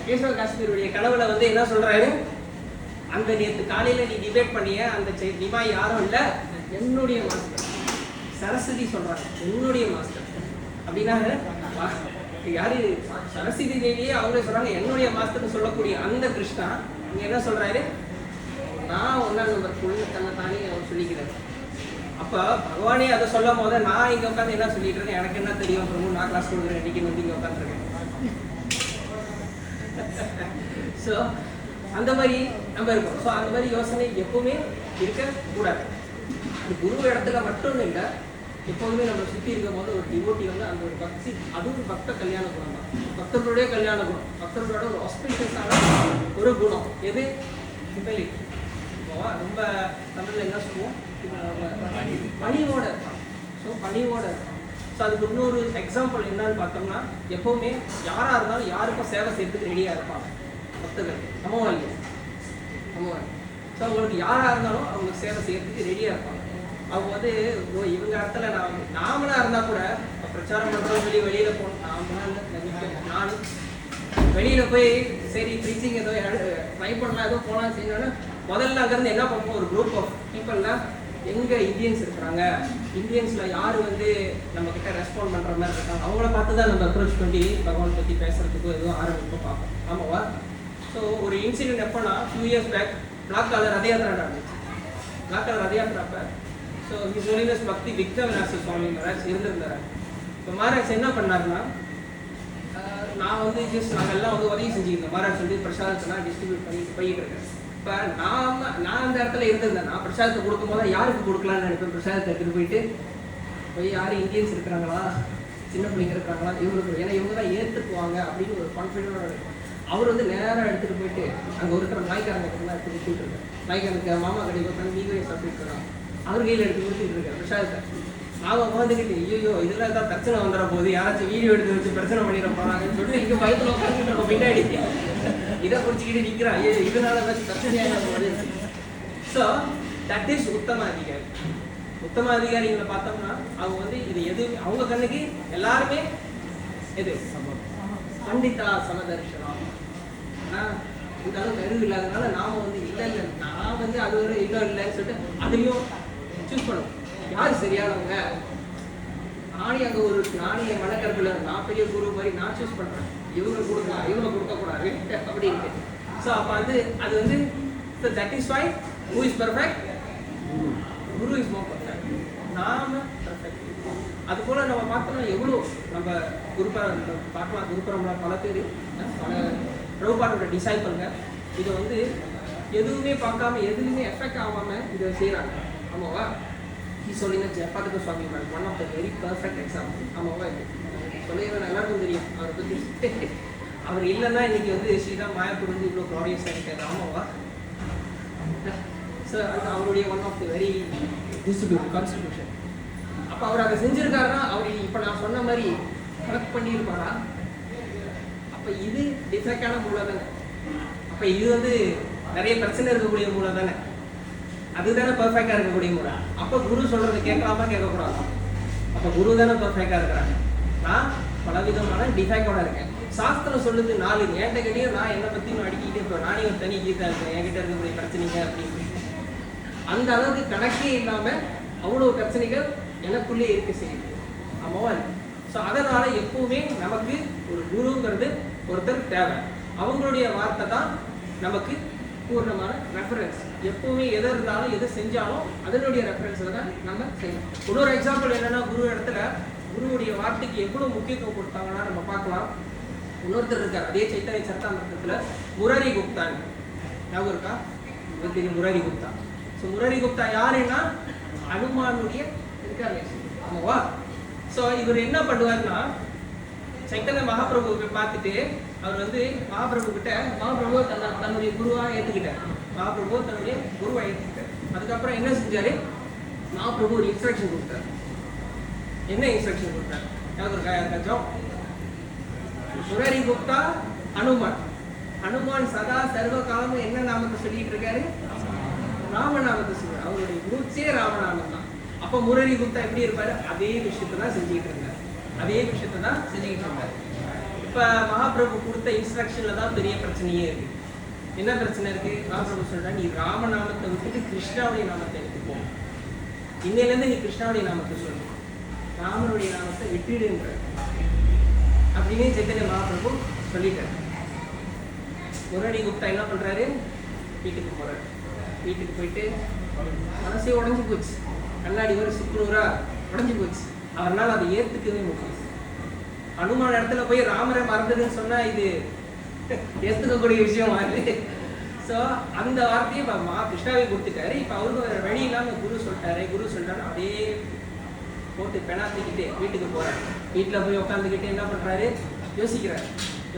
கேசவ காஷ்மீருடைய கனவுல வந்து என்ன சொல்றாரு, அந்த நேற்று காலையில நீ டிபேட் பண்ணிய அந்த நிமாய் யாரும் இல்லை, என்னுடைய மாஸ்டர். சரஸ்வதி சொல்றாங்க என்னுடைய மாஸ்டர் அப்படின்னா யாரு? சரஸ்வதி தேவியே அவங்களே சொல்றாங்க என்னுடைய மாஸ்டர்னு சொல்லக்கூடிய அந்த கிருஷ்ணா இங்க என்ன சொல்றாரு, நான் ஒன்னா நம்பர் புள்ளி தன்னை தானே அவர் சொல்லிக்கிறாரு. அப்ப பகவானே அதை சொல்லும் போது நான் இங்க உட்காந்து என்ன சொல்லிட்டு இருக்கேன், எனக்கு என்ன தெரியும், அப்புறம் நான் கிளாஸ் கொடுக்குறேன், இன்னைக்கு வந்து இங்க உட்காந்துருக்கேன். ஸோ அந்த மாதிரி நம்ம இருக்கோம். ஸோ அந்த மாதிரி யோசனை எப்பவுமே இருக்கக்கூடாது. குரு இடத்துல மட்டும் இல்லை, எப்போதுமே நம்ம சுற்றி இருக்கும் போது ஒரு டிவோட்டி வந்து அந்த ஒரு பக்தி, அது ஒரு பக்த கல்யாண குணம் தான். பக்தர்களுடைய கல்யாண குணம், பக்தர்களோட ஒரு ஆஸ்பிஷியஸான ஒரு குணம். எது? ஹியூமிலிட்டி. ரொம்ப தமிழில் என்ன சொல்லுவோம், பணிவோட இருப்பாங்க. ஸோ பணிவோட இருப்பாங்க. ஸோ அதுக்கு இன்னொரு எக்ஸாம்பிள் என்னன்னு பார்த்தோம்னா, எப்போவுமே யாராக இருந்தாலும் யாருக்கும் சேவை செய்யறதுக்கு ரெடியாக இருப்பாங்க பக்தர்கள். நம்மவா இல்லையா? நம்மவா. ஸோ அவங்களுக்கு யாராக இருந்தாலும் அவங்க சேவை செய்யறதுக்கு ரெடியாக இருப்பாங்க. அவங்க வந்து இவங்க இடத்துல நாமளா இருந்தா கூட பிரச்சாரம் பண்றோம், வெளியில போகணும், நானும் வெளியில போய் சரி ப்ரீச்சிங் ஏதோ ட்ரை பண்ணலாம், ஏதோ போகலாம் செய்யணும்னா முதல்ல அங்கேருந்து என்ன பண்ணுவோம், ஒரு குரூப் ஆஃப் பீப்புள்லாம் எங்க இந்தியன்ஸ் இருக்கிறாங்க, இந்தியன்ஸ்ல யாரு வந்து நம்ம கிட்ட ரெஸ்பாண்ட் பண்ற மாதிரி இருக்காங்க, அவங்கள பார்த்து தான் நம்ம அப்ரோச் பண்ணி பகவான் பத்தி பேசுறதுக்கும் எதுவும் ஆரம்பிப்போம் பார்ப்போம். ஆமாவா? ஸோ ஒரு இன்சிடென்ட் எப்போனா, 2 years பேக் பிளாக் காலர் ரத யாத்திரா நடந்துச்சு. பிளாக் காலர் ரத யாத்திராப்ப ஸோ ஹிஸ் ஹோலினஸ் பக்தி விக்ன விநாச சுவாமி மகாராஜ் இருந்திருந்தார். இப்போ மகாராஜ் என்ன பண்ணாருன்னா, நான் வந்து ஜஸ்ட் நாங்கள் எல்லாம் வந்து உதவி செஞ்சுருந்தோம். மகாராஜ் வந்து பிரசாதத்தெல்லாம் டிஸ்ட்ரிபியூட் பண்ணிட்டு போயிட்டு இருக்கேன். இப்போ நான் அந்த இடத்துல இருந்திருந்தேன். நான் பிரசாதத்தை கொடுக்கும் போது யாருக்கு கொடுக்கலான்னு நினைப்பேன், பிரசாதத்தை எடுத்துகிட்டு போய் யாரும் இந்தியன்ஸ் இருக்கிறாங்களா, சின்ன பிள்ளைங்க இருக்கிறாங்களா, இவங்களுக்கு, ஏன்னா இவங்க தான் ஏற்றுக்குவாங்க அப்படின்னு ஒரு கான்ஃபிடென்டோட இருக்கும். அவர் வந்து நேராக எடுத்துகிட்டு போயிட்டு அங்கே இருக்கிற நாய்க்காரங்க எடுத்து கொடுத்துட்டு இருக்கேன். நாய்க்காரனுக்கு மாமா கடைக்கு உட்காந்து நீங்களே சாப்பிட்டு இருக்காங்க, அவர் கையில் எடுத்து கொடுத்துட்டு இருக்கேன் பிரசாதத்தை. நாங்கள் உட்காந்துக்கிட்டு ஐயோ இதெல்லாம் ஏதாவது பிரச்சனை வந்துட போகுது, யாராச்சும் வீடியோ எடுத்து வச்சு பிரச்சனை பண்ணிட போகிறாங்கன்னு சொல்லிட்டு இங்கே பயத்தில் உட்காந்துட்டு இருக்கோம். பின்னாடி இதை குடிச்சிக்கிட்டு நிற்கிறான், ஐயோ இதனால ஏதாச்சும் பிரச்சனையாக போகுது. ஸோ தட் இஸ் உத்தம அதிகாரி. உத்தம அதிகாரிகளை பார்த்தோம்னா அவங்க வந்து இது எது அவங்க கண்ணுக்கு எல்லாருமே எது பண்டிதா சமதர்ஷனம். ஆனால் இந்த அளவுக்கு அறிவு இல்லாதனால நாம வந்து இல்லை நான் வந்து அது ஒரு இல்லைன்னு சொல்லிட்டு அதையும் சூஸ் பண்ணுவோம். யார் சரியானவங்க, நானே அங்கே ஒரு நானே மனக்கருத்துல நான் பெரிய குரு மாதிரி நான் சூஸ் பண்ணுறேன், இவங்க கொடுக்கலாம் இவங்க கொடுக்கக்கூடாது அப்படின்ட்டு. ஸோ அப்போ அது வந்து that is why who is perfect, guru is more perfect, நாம பர்ஃபெக்ட். அது போல் நம்ம பார்த்தோம்னா எவ்வளோ நம்ம பார்க்கலாம். குருபரம்ல பல பேர் பல பிரபுபாதோட டிசைபிள்ங்க இதை வந்து எதுவுமே பார்க்காம எதுவுமே எஃபெக்ட் ஆகாமல் இதை செய்கிறாங்க. ஆமாவா? சொல்லிங்க Jayapataka Swami one of the very perfect example. ஆமாவா? சொல்லிடுவேன், எல்லாருக்கும் தெரியும் அவரை பற்றி. அவர் இல்லைன்னா இன்னைக்கு வந்து ஸ்ரீராம் மாயாப்பூர் வந்து இவ்வளோ க்ளோரியஸாக இருக்காது. ஆமாவா? ஸோ அது அவருடைய one of the very constitution. அப்போ அவர் அதை செஞ்சிருக்காருன்னா அவர் இப்போ நான் சொன்ன மாதிரி கனெக்ட் பண்ணியிருப்பாரா? அப்போ இது டிஃபெக்டான மூளை தானே. அப்போ இது வந்து நிறைய பிரச்சனை இருக்கக்கூடிய மூளை தானே. அதுதானே பர்ஃபெக்டாக இருக்கக்கூடிய மூளை. அப்போ குரு சொல்றது கேட்கலாமா கேட்கக்கூடாது? அப்போ குரு தானே பர்ஃபெக்டாக இருக்கிறாங்க. நான் பலவிதமான டிஃபெக்டோட இருக்கேன். சாஸ்திரம் சொல்லுது 4. என்கிட்ட கேட்டீங்க நான் என்னை பற்றி அடிக்கிட்டே இருப்பேன். நானே ஒரு தனி கீதா இருக்கேன், என்கிட்ட இருக்கக்கூடிய பிரச்சனைங்க அப்படின்னு. அந்த அளவுக்கு கணக்கே இல்லாமல் அவ்வளோ பிரச்சனைகள் எனக்குள்ளே இருக்க செய்யுது. ஆமாவா? ஸோ அதனால எப்பவுமே நமக்கு ஒரு குருங்கிறது ஒருத்தர் தேவை. அவங்களுடைய வார்த்தை தான் நமக்கு பூர்ணமான ரெஃபரன்ஸ். எப்பவுமே எதை இருந்தாலும் எதை செஞ்சாலும் அதனுடைய ரெஃபரன்ஸில் தான் நம்ம செய்யணும். இன்னொரு எக்ஸாம்பிள் என்னன்னா, குரு இடத்துல குருவுடைய வார்த்தைக்கு எவ்வளோ முக்கியத்துவம் கொடுத்தாங்கன்னா நம்ம பார்க்கலாம். இன்னொருத்தர் இருக்கார் அதே சைத்தன்ய சரிதாமிர்தத்துல, முராரி குப்தான். ஞாபகம் இருக்கா? தெரியும் முராரி குப்தா. ஸோ முராரி குப்தா யாருன்னா அனுமானுடைய இருக்காரு. ஆமாவா? ஸோ இவர் என்ன பண்ணுவார்னா, சைத்தன்ய மகாபிரபுவை பார்த்துட்டு அவர் வந்து மகாபிரபு கிட்ட மகாபிரபு தன்னுடைய குருவா ஏற்றுக்கிட்டார். மகாபிரபு தன்னுடைய குருவா ஏற்றுக்கிட்டார். அதுக்கப்புறம் என்ன செஞ்சாரு? மகாபிரபு ஒரு இன்ஸ்ட்ரக்ஷன் கொடுத்தார். என்ன இன்ஸ்ட்ரக்ஷன் கொடுத்தார்? ஞாபகம் இருக்கா யாருக்காச்சும்? முராரி குப்தா அனுமான். அனுமான் சதா சர்வ காலமும் என்ன நாமத்தை சொல்லிட்டு இருக்காரு? ராமநாமத்தை சொல்றாரு. அவருடைய மூச்சே ராமநாமம் தான். அப்ப முராரி குப்தா எப்படி இருப்பாரு? அதே விஷயத்தை தான் செஞ்சுக்கிட்டு இருந்தார். அதே விஷயத்தை தான் செஞ்சுக்கிட்டு இருந்தார். இப்ப மகாபிரபு கொடுத்த இன்ஸ்ட்ரக்ஷன்ல தான் பெரிய பிரச்சனையே இருக்கு. என்ன பிரச்சனை இருக்கு? மகாபிரபு சொல்றாரு, நீ ராமநாமத்தை விட்டுட்டு கிருஷ்ணாவுடைய நாமத்தை எடுத்துப்போ. இன்னையிலேருந்து நீ கிருஷ்ணாவுடைய நாமத்தை சொல்லு, ராமனுடைய நாமத்தை விட்டுடுன்ற அப்படின்னு சைத்தன்ய மகாபிரபு சொல்லிட்டாரு. முராரி குப்தா என்ன பண்றாரு? வீட்டுக்கு போறாரு. வீட்டுக்கு போயிட்டு மனசே உடஞ்சி போச்சு. கண்ணாடி ஒரு சுக்குநூறா உடஞ்சி போச்சு. அவரால் அதை ஏற்றுக்கவே முடியும். அனுமான இடத்துல போய் ராமரை மறந்ததுன்னு சொன்னா இது ஏற்றுக்கக்கூடிய விஷயம் ஆகுது. ஸோ அந்த வார்த்தையை கிருஷ்ணாவை கொடுத்துட்டாரு. இப்போ அவருக்கு வேற வழி இல்லாமல் குரு சொல்லிட்டாரு. அப்படியே போட்டு பெணாத்திக்கிட்டு வீட்டுக்கு போறாரு. வீட்டில் போய் உட்காந்துக்கிட்டு என்ன பண்றாரு? யோசிக்கிறாரு.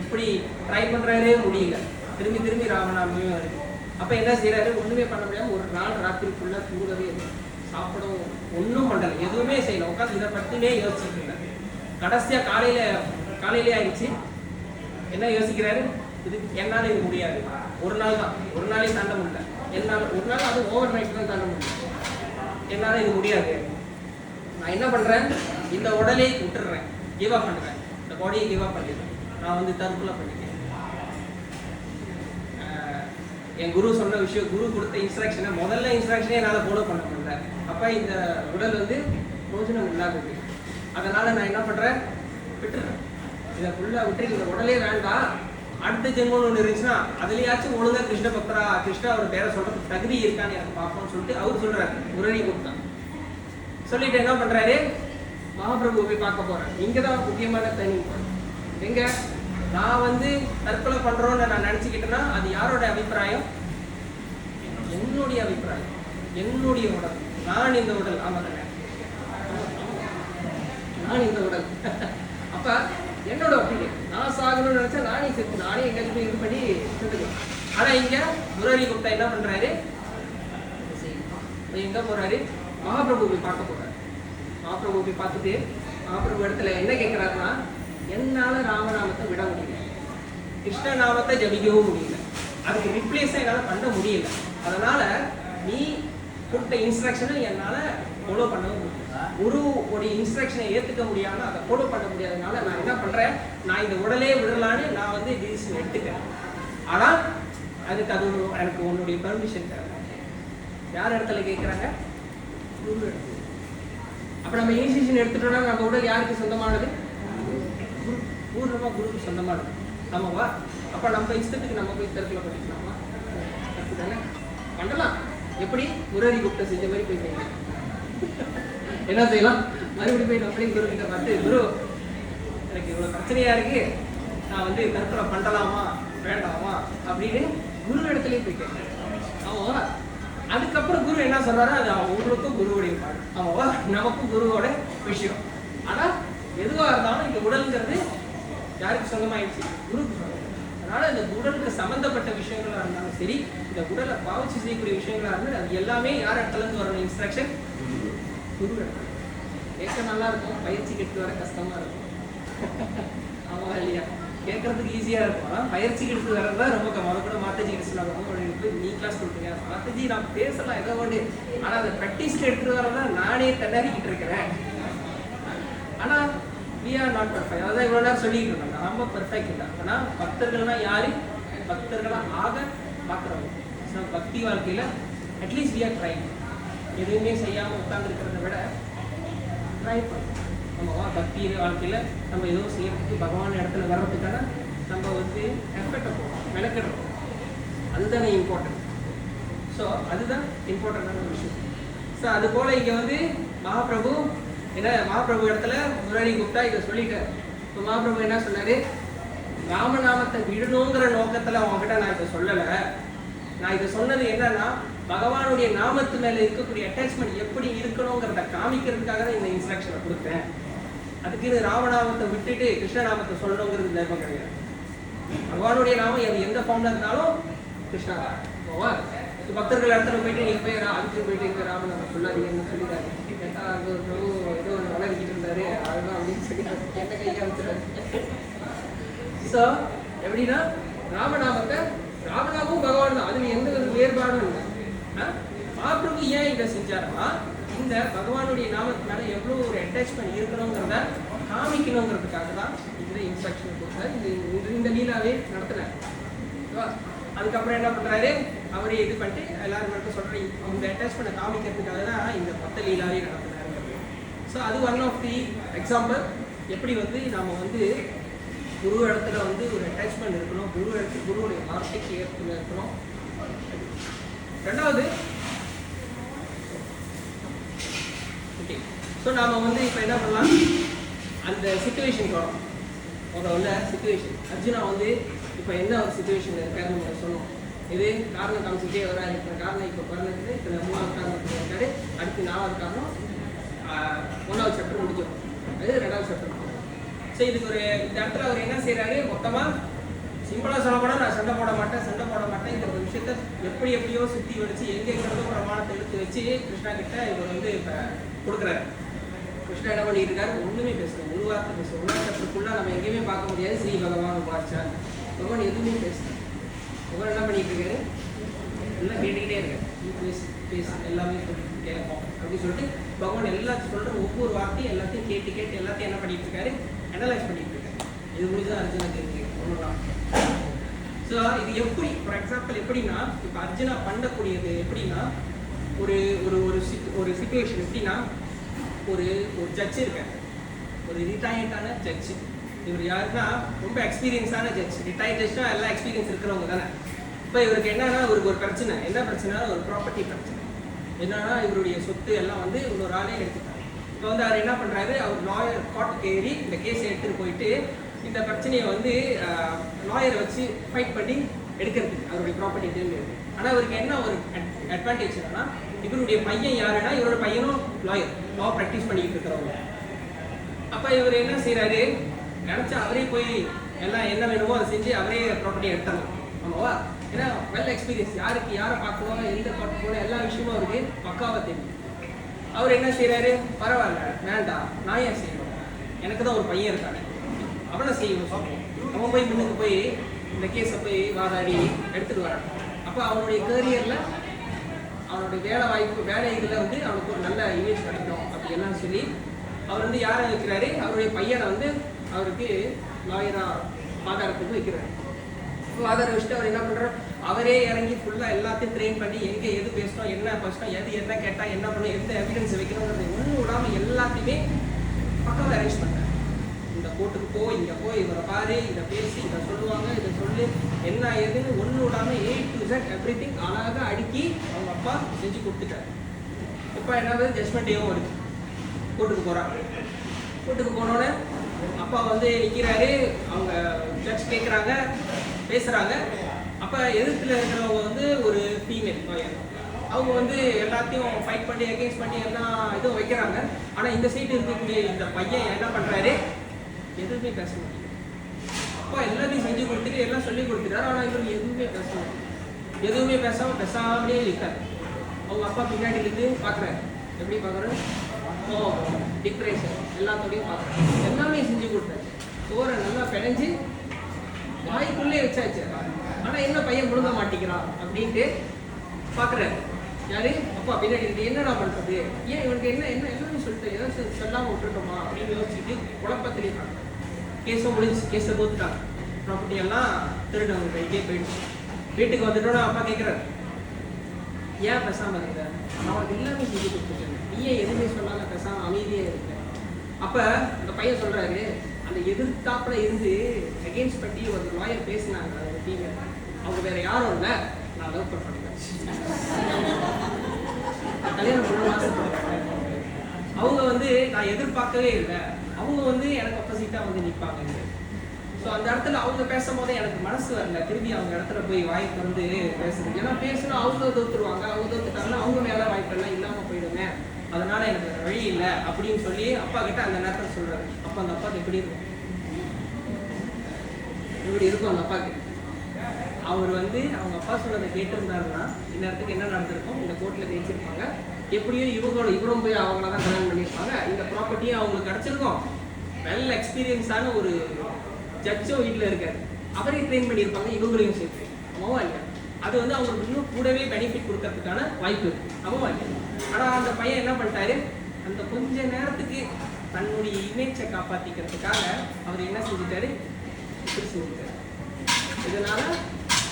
எப்படி ட்ரை பண்றாரு? முடியல. திரும்பி ராமநாமே வருது. அப்போ என்ன செய்யறாரு? ஒண்ணுமே பண்ண முடியாமல் ஒரு நாள் ராத்திரிக்குள்ள தூங்கவே இல்லை, சாப்பிடவும் ஒன்றும் பண்ணலை, எதுவுமே செய்யல. உட்காந்து இதை பற்றினே யோசிச்சுட்டு இருந்தார். கடைசியா காலையிலே ஆயிடுச்சு. என்ன யோசிக்கிறாரு? இது என்னால் இது முடியாது. ஒரு நாள் தான், ஒரு நாளே தாண்ட முடியல. என்னால் ஒரு நாள், அது ஓவர் நைட் தான் தாண்ட முடியல. என்னால் இது முடியாது. நான் என்ன பண்றேன்? இந்த உடலை விட்டுடுறேன், கிவ் அப் பண்றேன். இந்த பாடியை கிவ் அப் பண்ணிடுறேன். நான் வந்து தற்கொலை பண்ணிட்டேன். என் குரு சொன்ன விஷயம், குரு கொடுத்த இன்ஸ்ட்ரக்ஷனை, முதல்ல இன்ஸ்ட்ரக்ஷனே என்னால் ஃபாலோ பண்ண முடியல. அப்போ இந்த உடல் வந்து பிரோஜனம் இல்லாதது. அதனால நான் என்ன பண்றேன்? விட்டுறேன். இதை ஃபுல்லாக விட்டு இந்த உடலே வேண்டாம், அடுத்த ஜென்மம்னு ஒன்று இருந்துச்சுன்னா அதுலயாச்சும் ஒழுங்கா கிருஷ்ண பக்தரா, கிருஷ்ணா அவர் பேரை சொல்றதுக்கு தகுதி இருக்கான்னு எனக்கு பார்ப்போம்னு சொல்லிட்டு அவர் சொல்றாரு. முராரி குப்தா சொல்லிட்டு என்ன பண்றாரு? மகாபிரபு போய் பார்க்க போறேன். இங்கதான் முக்கியமான தனி. எங்க நான் வந்து தற்கொலை பண்றோம்னு நான் நினைச்சுக்கிட்டேன்னா அது யாரோட அபிப்பிராயம்? என்னுடைய அபிப்பிராயம், என்னுடைய உடல். நான் இந்த உடல். ஆமா தானே, நான் இந்த உடல். அப்ப என்னோட ஒப்பீனியன், நான் சாகணும்னு நினைச்சா நானே செத்து, நானே எங்கேயாச்சும் இது பண்ணி செத்துக்கலாம். ஆனா இங்க முராரி குப்தா என்ன பண்றாரு? எங்க போறாரு? மகாபிரபு போய் பார்க்க போறாரு. மகாபிரபு போய் பார்த்துட்டு மகாபிரபு இடத்துல என்ன கேட்கிறாருன்னா, என்னால ராமநாமத்தை விட முடியல, கிருஷ்ண நாமத்தை ஜபிக்கவும் முடியல, அதுக்கு ரிப்ளேஸா என்னால பண்ண முடியல. அதனால நீ கொடுத்த இன்ஸ்ட்ரக்ஷனை என்னால ஃபாலோ பண்ணவும் முடியல. குருவோடைய இன்ஸ்ட்ரக்ஷனை ஏற்றுக்க முடியாம அதை ஃபாலோ பண்ண முடியாதனால நான் என்ன பண்றேன்? நான் இந்த உடலே விடலான்னு நான் வந்து டிசிஷன் எடுத்துக்கிறேன். ஆனா அதுக்கு அது எனக்கு உன்னுடைய பெர்மிஷன் தேவை. யார் இடத்துல கேட்குறாங்க? குரு இடத்துல. அப்ப நம்ம இனிஷியேஷன் எடுத்துட்டோம்னா நம்ம உடல் யாருக்கு சொந்தமானது? பூர்ணமா குருக்கு சொந்தமானது. ஆமாவா? அப்ப நம்ம இஷ்டத்துக்கு நம்ம போய் தற்கொலை பண்ணிக்கலாமா? தானே பண்ணலாம். எப்படி? முராரி குப்தா செஞ்ச மாதிரி போய் செய்யலாம். என்ன செய்யலாம்? மறுபடியும் போய் அப்படியே குரு கிட்ட பார்த்து, குரு எனக்கு இவ்வளவு பிரச்சனையா இருக்கு, நான் வந்து தற்கொலை பண்ணலாமா வேண்டாமா அப்படின்னு குரு இடத்துலயே போய் கேட்கிறேன். ஆமாவா? அதுக்கப்புறம் குரு என்ன சொல்றாரு? அது உங்களுக்கும் குருவுடைய பாடு. ஆமாவா? நமக்கும் குருவோட விஷயம். ஆனா எதுவா இருந்தாலும் இந்த உடல்ங்கிறது யாருக்கு சொந்தமாயிடுச்சு? குருக்கு சொந்தம். அதனால இந்த உடலுக்கு சம்பந்தப்பட்ட விஷயங்களா இருந்தாலும் சரி, இந்த உடலை பாவச்சி செய்யக்கூடிய விஷயங்களா இருந்தாலும் அது எல்லாமே யார் இடத்துல இருந்து வரணும்? இன்ஸ்ட்ரக்ஷன் குரு இடத்துல. கேட்க நல்லா இருக்கும், பயிற்சி கெட்டு வர கஷ்டமா இருக்கும். ஆமா இல்லையா? கேட்கறதுக்கு ஈஸியா இருக்கும், பயிற்சி கெடுத்து வரதான் ரொம்ப அதை கூட மாத்தாஜி கிட்ட சொல்லாங்க, நீ கிளாஸ் கொடுத்தீங்க மாத்தாஜி நான் பேசலாம் ஏதோ ஒன்று, ஆனா அதை ப்ராக்டிஸ்க்கு எடுத்துட்டு வரதான் நானே தண்ணறிக்கிட்டு இருக்கிறேன். ஆனா we are not perfect. அதான் இவ்வளோ நேரம் சொல்லிட்டு இருக்காங்க, நம்ம பெர்ஃபெக்ட் இல்லை. ஆனால் பக்தர்கள்னா யாரு? பக்தர்களா ஆக பார்க்குறவங்க. பக்தி வாழ்க்கையில அட்லீஸ்ட் we are trying. எதுவுமே செய்யாமல் உட்கார்ந்துருக்கிறத விட ட்ரை பண்ணணும். நம்ம பக்தி வாழ்க்கையில நம்ம ஏதோ செய்யறதுக்கு பகவான் இடத்துல வர்றதுக்கான நம்ம வந்து எஃபெக்டை போடுறோம், மெனக்கிடுறோம். அதுதானே இம்பார்ட்டன்ட். ஸோ அதுதான் இம்பார்ட்டண்டான விஷயம். ஸோ அது போல இங்க வந்து மகாபிரபு ஏன்னா மகாபிரபு இடத்துல முரளி குப்தா இதை சொல்லிட்டார். இப்போ மகாபிரபு என்ன சொன்னாரு? ராமநாமத்தை விடணுங்கிற நோக்கத்துல அவங்ககிட்ட நான் இதை சொல்லலை. நான் இதை சொன்னது என்னன்னா, பகவானுடைய நாமத்து மேல இருக்கக்கூடிய அட்டாச்மெண்ட் எப்படி இருக்கணுங்கிறத காமிக்கிறதுக்காக தான் இந்த இன்ஸ்ட்ரக்ஷனை கொடுத்தேன். அதுக்கு ராமநாமத்தை விட்டுட்டு கிருஷ்ணநாமத்தை சொல்லணுங்கிறது நிர்பந்தம் கிடையாது. பகவானுடைய நாமம் அது எந்த ஃபார்ம்ல இருந்தாலும் கிருஷ்ணா தான். பக்தர்கள் இடத்துல போயிட்டு நீங்க போய் அதுக்கு போயிட்டு இங்க ராமநாமம் சொல்லாதீங்கன்னு சொல்லிட்டாரு. கேட்டா அங்கே ஒரு பிரபு ஏதோ ஒரு வளர்க்கிட்டு இருந்தாரு, அதுதான் அப்படின்னு சொல்லி என்ன கையாளுறாரு. ஸோ எப்படின்னா ராமநாமத்தை ராமநாமும் பகவான் தான், அதுல எந்த ஒரு வேறுபாடும் இல்லை. மகாபிரபு ஏன் இதை செஞ்சாருன்னா, இந்த பகவானுடைய நாமத்து மேல எவ்வளவு ஒரு அட்டாச்மெண்ட் இருக்கணுங்கிறத காமிக்கணுங்கிறதுக்காக தான் இந்த இன்ஸ்ட்ரக்ஷன் கொடுத்தாரு. இந்த லீலாவே நடத்தினார். அதுக்கப்புறம் என்ன பண்றாரு? அவரே இது பண்ணிட்டு எல்லாரும் மட்டும் சொல்றேன், இந்த அட்டாச்மெண்ட் காமிக்கிறதுக்காக தான் இந்த 10 லீலாவே நடத்தினாரு. ஸோ அது ஒன் ஆஃப் தி எக்ஸாம்பிள். எப்படி வந்து நாம வந்து குரு இடத்துல வந்து ஒரு அட்டாச்மெண்ட் இருக்கணும், குருவுடைய வார்த்தைக்கு ஏற்புல இருக்கணும். ரெண்டாவது, ஓகே, ஸோ நாம வந்து இப்போ என்ன பண்ணலாம்? அந்த சிச்சுவேஷன் வரும். முதல்ல சிச்சுவேஷன் அர்ஜுனா வந்து இப்போ என்ன ஒரு சுச்சுவேஷன் இருக்காருன்னு நம்ம சொன்னோம். இது காரணம் காமிச்சுட்டே வராரு. இப்போ காரணம் இப்போ பிறந்தது இதில் 3வது காரணத்துக்கு இருக்காரு. அடுத்து 4வது காரணம் 1வது சாப்டர் முடிஞ்சோம், அது 2வது சாப்டர். ஸோ இதுக்கு ஒரு இந்த இடத்துல அவர் என்ன செய்யறாரு? மொத்தமாக சிம்பிளாக சொல்ல போனால் நான் சண்டை போட மாட்டேங்கிற ஒரு விஷயத்த எப்படியோ சுற்றி வச்சு எங்கேங்கிறதோ பிரமாணத்தை எடுத்து வச்சு கிருஷ்ணா கிட்ட இவர் வந்து இப்போ கொடுக்குறாரு. கிருஷ்ணா என்ன பண்ணிட்டு இருக்காரு? ஒன்றுமே பேசுகிறேன், ஒரு வார்த்தை பேசுகிறேன். 1வது சாப்டருக்குள்ளே நம்ம எங்கேயுமே பார்க்க முடியாது ஸ்ரீ பகவான் உபாச்சார். பகவான் எதுவுமே பேசுகிறேன். பகவான் என்ன பண்ணிட்டு இருக்காரு? எல்லாம் கேட்டுக்கிட்டே இருக்காரு. பேசு எல்லாமே கேட்போம் அப்படின்னு சொல்லிட்டு பகவான் எல்லாத்தையும் சொல்கிற ஒவ்வொரு வார்த்தையும் எல்லாத்தையும் கேட்டு எல்லாத்தையும் என்ன பண்ணிட்டு இருக்காரு? அனலைஸ் பண்ணிட்டு இருக்காரு. இது முடிஞ்சுதான் அர்ஜுனா தெரிஞ்சுக்க ஒன்றுதான். ஸோ இது எப்படி, ஃபார் எக்ஸாம்பிள் எப்படின்னா, இப்போ அர்ஜுனா பண்ணக்கூடியது எப்படின்னா, ஒரு ஒரு ஒரு சிச்சுவேஷன் எப்படின்னா, ஒரு ஜட்ஜ் இருக்காரு, ஒரு ரிட்டையர்டான ஜட்ஜ். இவர் யாருன்னா ரொம்ப எக்ஸ்பீரியன்ஸான ஜட்ஜ். ரிட்டையர்ட் ஜட்ஜ்னா எல்லாம் எக்ஸ்பீரியன்ஸ் இருக்கிறவங்க தானே. இப்போ இவருக்கு என்னன்னா, இவருக்கு ஒரு பிரச்சனை. என்ன பிரச்சனை? ஒரு ப்ராப்பர்ட்டி பிரச்சனை. என்னன்னா இவருடைய சொத்து எல்லாம் வந்து இன்னொரு ஆளே எடுத்துட்டாங்க. இப்போ வந்து அவர் என்ன பண்ணுறாரு? அவர் லாயர் கோர்ட்டுக்கு ஏறி இந்த கேஸை எடுத்துகிட்டு போயிட்டு இந்த பிரச்சனையை வந்து லாயரை வச்சு ஃபைட் பண்ணி எடுக்கிறதுக்கு அவருடைய ப்ராப்பர்ட்டி திரும்பி இருக்கு. ஆனால் இவருக்கு என்ன ஒரு அட்வான்டேஜ் என்னன்னா, இவருடைய பையன் யாருன்னா, இவரோட பையனும் லாயர், லா ப்ராக்டிஸ் பண்ணிக்கிட்டு இருக்கிறவங்க. அப்போ இவர் என்ன செய்கிறாரு? நினச்சா அவரே போய் எல்லாம் என்ன வேணுமோ அதை செஞ்சு அவரே ப்ராப்பர்ட்டி எடுத்துடணும். ஆமாவா? ஏன்னா வெல் எக்ஸ்பீரியன்ஸ், யாருக்கு யாரை பார்க்கணும், எந்த பார்க்க போகணும், எல்லா விஷயமும் அவருக்கு பக்காவாக தெரியும். அவர் என்ன செய்கிறாரு? பரவாயில்ல, வேண்டாம், நான் ஏன் செய்யணும், எனக்கு தான் ஒரு பையன் இருக்கானே, அவனை செய்யணும். அவன் போய் முன்னுக்கு போய் இந்த கேஸை போய் வாதாடி எடுத்துகிட்டு வரான். அப்போ அவனுடைய கேரியரில் அவனுடைய வேலைகளில் வந்து அவனுக்கு ஒரு நல்ல இமேஜ் கிடைக்கும் அப்படி எல்லாம் சொல்லி அவர் வந்து யாரை வைக்கிறாரு? அவருடைய பையனை வந்து அவருக்கு லாயராக வாதாரத்துக்கு வைக்கிறாரு. வாதார வச்சுட்டு அவர் என்ன பண்ணுறாரு? அவரே இறங்கி ஃபுல்லாக எல்லாத்தையும் ட்ரெயின் பண்ணி எங்கே எது பேசணும், என்ன பேசணும், எது என்ன கேட்டால் என்ன பண்ணணும், எந்த எவிடன்ஸ் வைக்கணுங்கிறது ஒன்றும் விடாமல் எல்லாத்தையுமே பக்காவாக அரேஞ்ச் பண்ணுறாரு. இந்த கோர்ட்டுக்கு போய் இங்கே போய் இவரை பாரு, இதை பேசி இதை சொல்லுவாங்க, இதை சொல்லு, என்ன ஏதுன்னு ஒன்று விடாமல் A to Z எவ்ரிதிங் அழகாக அடுக்கி அவங்க அப்பா செஞ்சு கொடுத்துட்டாரு. இப்போ என்ன ஜட்மெண்ட் டேவும் வருது. கோர்ட்டுக்கு போகிறாங்க. கோர்ட்டுக்கு போனோடனே அப்பா வந்து நிற்கிறாரு. அவங்க ஜட்ஜ் கேட்குறாங்க, பேசுகிறாங்க. அப்போ எதிர்த்துல இருக்கிறவங்க வந்து ஒரு ஃபீமேல் லாயர். அவங்க வந்து எல்லாத்தையும் ஃபைட் பண்ணி அகேன்ஸ்ட் பண்ணி எல்லாம் இதுவும் வைக்கிறாங்க. ஆனால் இந்த சைடு இருக்கக்கூடிய இந்த பையன் என்ன பண்ணுறாரு? எதுவுமே பேச முடியல. அப்பா எல்லாத்தையும் செஞ்சு கொடுத்துட்டு எல்லாம் சொல்லி கொடுத்துட்டாரு. ஆனால் இவர் எதுவுமே பேசாமலே இருக்காரு. அவங்க அப்பா பின்னாடி இருந்து பார்க்குறாரு. எப்படி பார்க்குறாரு? டிப்ரெஷன் எல்லாத்தோடையும் பார்க்குறாரு. எல்லாமே செஞ்சு கொடுத்தாரு. சோறை நல்லா பிணைஞ்சு வாய்க்குள்ளே வச்சாச்சு. ஆனால் என்ன பையன் முழுங்க மாட்டேங்கிறான் அப்படின்ட்டு பார்க்குறாரு. யாரு? அப்பா பின்னாடி இருந்து என்னடா பண்ணுறது, ஏன் இவனுக்கு என்ன என்ன என்னன்னு சொல்லிட்டு ஏதாவது சொல்லாமல் விட்டுருக்கோமா அப்படின்னு யோசிச்சுட்டு குழப்பத்திலே பார்க்குறாரு. கேஸும் முடிஞ்சு, கேஸை தோத்துட்டாங்க. ப்ராப்பர்ட்டி எல்லாம் திருடவங்க கைக்கே போயிடுச்சு. வீட்டுக்கு வந்துட்டோன்னா அப்பா கேட்குறாரு, ஏன் பேசாமல் இருந்த, அவனுக்கு எல்லாமே செஞ்சு கொடுத்துருக்கேன், நீயே எதுவுமே சொல்லாமல் பேசாமல் அமைதியாக இருக்க. அப்போ அந்த பையன் சொல்கிறாரு, அந்த எதிர்த்தாப்புல இருந்து அகெயின்ஸ்ட் பண்ணி ஒரு லாயர் பேசினாங்க அந்த டீமை. அவங்க வேற யாரும் இல்லை, நான் லவ் பண்ணுறேன், கல்யாணம் பண்ண ஆசைப்படுறேன். அவங்க வந்து நான் எதிர்பார்க்கவே இல்லை, அவங்க வந்து எனக்கு ஆப்போசிட்டாக வந்து நிற்பாங்க. ஸோ அந்த இடத்துல அவங்க பேசும் போதே எனக்கு மனசு வரல திரும்பி அவங்க இடத்துல போய் வாய்ப்பு வந்து பேசுறது. ஏன்னா பேசினா அவங்க தோத்துருவாங்க, அவங்க தோத்துட்டாங்கன்னா அவங்க மேலே வாய்ப்பெல்லாம் இல்லாமல் போயிடுங்க, அதனால எனக்கு வேறு வழி இல்லை அப்படின்னு சொல்லி அப்பா கிட்ட அந்த நேரத்தில் சொல்றாரு. அப்போ அந்த அப்பாவுக்கு எப்படி இருக்கும்? எப்படி இருக்கும் அந்த அப்பாவுக்கு? அவர் வந்து அவங்க அப்பா சொன்னதை கேட்டிருந்தாருன்னா இந்நேரத்துக்கு என்ன நடந்திருக்கும்? இந்த கோர்ட்டில் ஜெயிச்சிருப்பாங்க. எப்படியும் இவரும் போய் அவங்கள தான் கல்யாணம் பண்ணியிருப்பாங்க. இந்த ப்ராப்பர்ட்டியும் அவங்களுக்கு கிடச்சிருக்கும். வெல் எக்ஸ்பீரியன்ஸான ஒரு ஜட்ஜும் வீட்டில் இருக்காரு, அவரையும் ட்ரெயின் பண்ணியிருப்பாங்க, இவங்களையும் சேர்த்து. ஆமாவா இல்லையா? அது வந்து அவங்களுக்கு இன்னும் கூடவே பெனிஃபிட் கொடுக்கறதுக்கான வாய்ப்பு இருக்கு. ஆமாவா இல்லையா? ஆனால் அந்த பையன் என்ன பண்ணிட்டாரு, அந்த கொஞ்ச நேரத்துக்கு தன்னுடைய இமேஜை காப்பாற்றிக்கிறதுக்காக அவர் என்ன செஞ்சுட்டாரு, இப்படி செஞ்சுட்டாரு. இதனால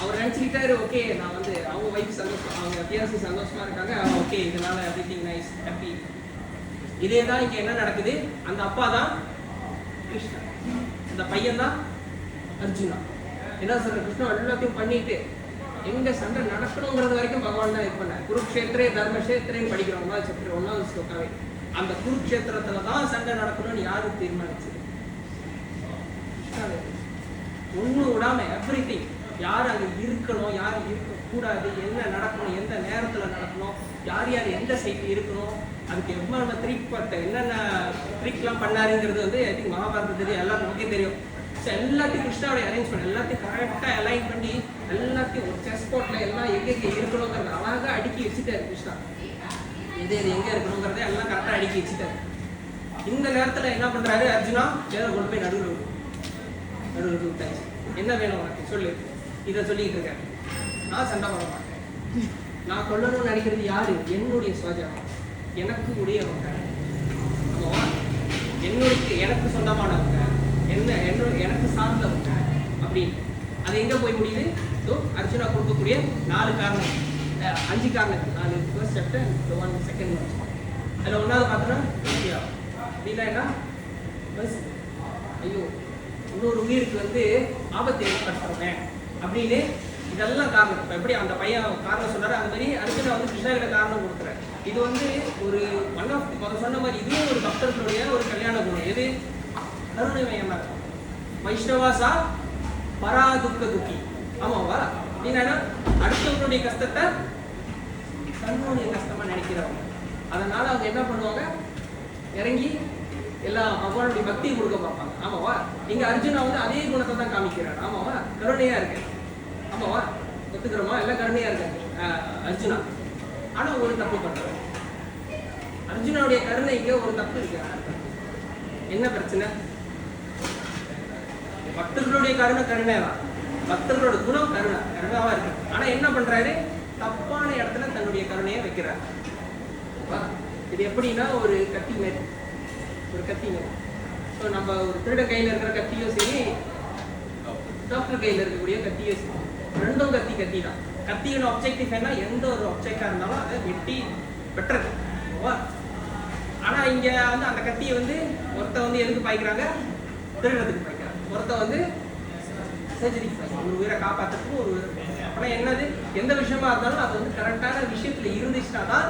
அவர் நினச்சிக்கிட்டாரு, ஓகே நான் வந்து அவங்க ஒய்ஃப் சந்தோஷம், அவங்க பியாசி சந்தோஷமா இருக்காங்க, ஓகே இதனால எவ்ரிதிங் நைஸ் ஹாப்பி. இதே தான் இங்கே என்ன நடக்குது, அந்த அப்பா தான் கிருஷ்ணா, அந்த பையன் தான் அர்ஜுனா. என்ன சொல்ற, கிருஷ்ணா எல்லாத்தையும் பண்ணிட்டு எங்க சண்டை நடக்கணுங்கிறது வரைக்கும் பகவான் தான் இது பண்ணார். குருக்ஷேத்திரே தர்மக்ஷேத்திரேன்னு படிக்கிறோம் 1வது ஸ்லோகாவே. அந்த குருக்ஷேத்திரத்துல தான் சண்டை நடக்கணும்னு யாரு தீர்மானிச்சது? ஒண்ணு விடாம எவ்ரிதிங், யார் அங்க இருக்கணும், யார் இருக்கக்கூடாது, என்ன நடக்கணும், எந்த நேரத்துல நடக்கணும், யார் யார் எந்த சைட்ல இருக்கணும், அதுக்கு எவ்வளவு ட்ரிக் என்னென்ன ட்ரிக்லாம் பண்ணாருங்கிறது வந்து ஐ திங்க் மகாபாரதத்துலேயே எல்லாரும் நமக்கே தெரியும். ஸோ எல்லாத்தையும் கிருஷ்ணாவுடைய அரேஞ்ச் பண்ணி எல்லாத்தையும் கரெக்டாக அலைன் பண்ணி எல்லாத்தையும் ஒரு செஸ் போர்ட்டில் எல்லாம் எங்கே இருக்கணுங்கிறத அழகாக அடுக்கி வச்சுட்டாரு கிருஷ்ணா. இது எங்கே இருக்கணுங்கிறத எல்லாம் கரெக்டாக அடுக்கி வச்சுட்டாரு. இந்த நேரத்தில் என்ன பண்ணுறாரு அர்ஜுனா, ஏதோ கொண்டு போய் நடுவில் விட்டாச்சு. என்ன வேணும் உனக்கு சொல்லு, இதை சொல்லிக்கிட்டு இருக்கேன். நான் சண்டை போட மாட்டேன், நான் கொல்லணும்னு நினைக்கிறது யாரு, என்னுடைய சுவாஜானம், எனக்கு உடையவங்க, எனக்கு சொந்தமானவங்க, எனக்கு சார்ந்தவங்க அப்படின்னு. அது எங்க போய் முடியுது? ஸோ அர்ஜுனா கொடுக்கக்கூடிய 5 காரணங்கள், 4 ஃபர்ஸ்ட் சாப்டர், 1 செகண்ட் ஒன். அதில் 1வது பார்த்தோன்னா அப்படின்னா என்ன, ஐயோ இன்னொரு உயிருக்கு வந்து ஆபத்தை ஏற்படுத்துறேன் அப்படின்னு, இதெல்லாம் காரணம். இப்போ எப்படி அந்த பையன் காரணம் சொன்னாரு, அந்த மாதிரி அர்ஜுனா வந்து கிருஷ்ணா கிட்ட காரணம் கொடுக்குறாரு. இது வந்து ஒரு ஒன் ஆஃப் சொன்ன மாதிரி இதுவும் ஒரு பக்தர்களுடைய ஒரு கல்யாண குணம். எது? கருணை மையமா இருக்கும். வைஷ்ணவாசா பராதுக்க துக்கி. ஆமாவா? என்னன்னா அடுத்தவங்களுடைய கஷ்டத்தை தன்னுடைய கஷ்டமா நினைக்கிறவங்க. அதனால அவங்க என்ன பண்ணுவாங்க, இறங்கி எல்லா பகவானுடைய பக்தியை கொடுக்க பார்ப்பாங்க. ஆமாவா? இங்க அர்ஜுனா வந்து அதே குணத்தை தான் காமிக்கிறாரு. ஆமாவா? கருணையா இருக்கு. ஆமாவா? ஒத்துக்கிறோமா? எல்லாம் கருணையா இருக்காரு அர்ஜுனா. ஆனா ஒரு தப்பு பண்றாரு. அர்ஜுனாவுடைய கருணைக்கு ஒரு தப்பு இருக்கு. என்ன பிரச்சனை? பக்தர்களுடைய கருணை தான், பக்தர்களோட குணம் கருணாவா இருக்கு. ஆனா என்ன பண்றாரு, தப்பான இடத்துல தன்னுடைய கருணையை வைக்கிறார். இது எப்படின்னா ஒரு கத்தி மேல். ஸோ நம்ம ஒரு திருட கையில இருக்கிற கத்தியோ சரி, டாக்டர் கையில இருக்கக்கூடிய கத்தியோ சரி, ரெண்டும் கத்தி தான். கத்தியோட ஆப்ஜெக்டிவ் என்ன, எந்த ஒரு ஆப்ஜெக்டா இருந்தாலும் அதை வெட்டி வெட்டுறது. ஆனா இங்க வந்து அந்த கத்தியை வந்து ஒருத்த வந்து எதுக்கு பாய்க்கிறாங்க, திருடத்துக்கு பாய்க்கிறாங்க. ஒருத்த வந்து சர்ஜரிக்கு பாய்க்கிறாங்க, ஒரு உயிரை காப்பாற்றுறதுக்கு ஒரு உயிரை. ஆனால் என்னது, எந்த விஷயமா இருந்தாலும் அது வந்து கரெக்டான விஷயத்துல இருந்துச்சுன்னா தான்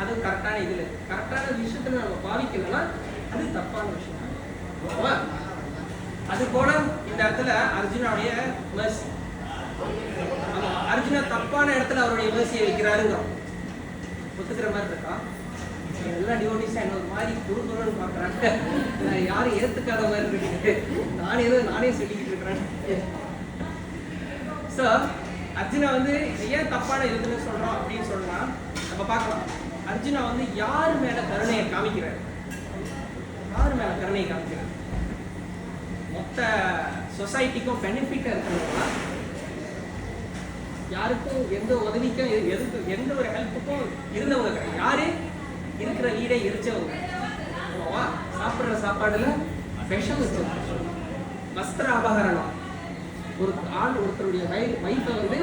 அது கரெக்டான இதுல, கரெக்டான விஷயத்துல நம்ம பாவிக்கணும்னா அது தப்பான விஷயம். அது போல இந்த இடத்துல அர்ஜுனாவுடைய mercy, அர்ஜுனா தப்பான இடத்துல அவருடைய mercy வைக்கிறாருங்க. ஒத்துக்கிற மாதிரி இருக்கா? எல்லா டிவோட்டிஸும் என்ன ஒரு மாதிரி குறுகுறுன்னு பார்க்குறாங்க. நான் யாரும் ஏற்றுக்காத மாதிரி இருக்கு, நானே சொல்லிக்கிட்டு இருக்கிறேன். ஸோ அர்ஜுனா வந்து ஏன் தப்பான இதுன்னு சொல்கிறோம் அப்படின்னு சொல்லலாம். நம்ம பார்க்கலாம், அர்ஜுனா வந்து யார் மேலே கருணையை காமிக்கிறார்? யார் மேலே கருணையை காமிக்கிறார்? மொத்த சொசைட்டிக்கும் பெனிஃபிட்டாக இருக்கிறவங்களா, யாருக்கும் எந்த உதவிக்கும் எதுக்கு எந்த ஒரு ஹெல்ப்புக்கும் இருந்தவங்க கிடையாது. யாரு இருக்கிற வீடை எரிச்சவங்க, சாப்பிட்ற சாப்பாடுல விஷம் வச்சவங்க, வஸ்திர அபகரணம். ஒரு ஆள் ஒருத்தருடைய வயிற்றை வந்து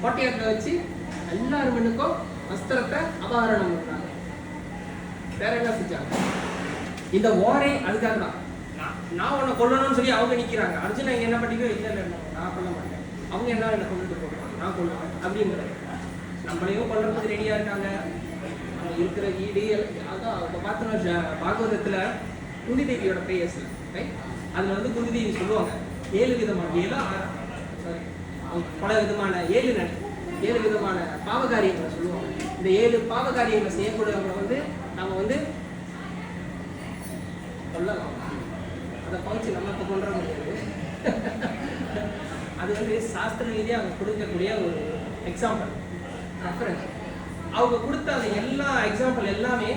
கோட்டையத்தை வச்சு எல்லாருக்கும் வஸ்திரத்தை அபகரணம் பண்றாங்க. வேற என்ன செஞ்சாங்க? இந்த ஓரே அதுக்காக தான். நான் உன்னை கொல்லணும்னு சொல்லி அவங்க நிற்கிறாங்க. அர்ஜுனா இங்கே என்ன பண்ணிக்கோ, இல்லை நான் கொல்ல மாட்டேன், அவங்க என்ன என்னை கொண்டுட்டு போகிறாங்க, நான் கொல்லுவேன் அப்படிங்கிறது. நம்மளையும் கொல்றதுக்கு ரெடியாக இருக்காங்க. அவங்க இருக்கிற வீடு அதான் இப்போ பார்த்தோன்னா பாகவதத்தில் குந்தி தேவியோட பிரேயர்ஸில் ரைட், அதில் வந்து குந்தி தேவி சொல்லுவாங்க 7 விதமான 7 விதமான பாவகாரியங்களை சொல்லுவாங்க. இந்த 7 பாவகாரியங்களை செய்யக்கூடியவங்களை வந்து நம்ம வந்து சொல்லலாம். அதை பகுச்சு நம்ம இப்போ கொண்டு வர முடியாது. அது வந்து சாஸ்திர ரீதியாக அவங்க கொடுக்கக்கூடிய ஒரு எக்ஸாம்பிள் ரெஃபரன்ஸ். அவங்க கொடுத்த அந்த எல்லா எக்ஸாம்பிள் எல்லாமே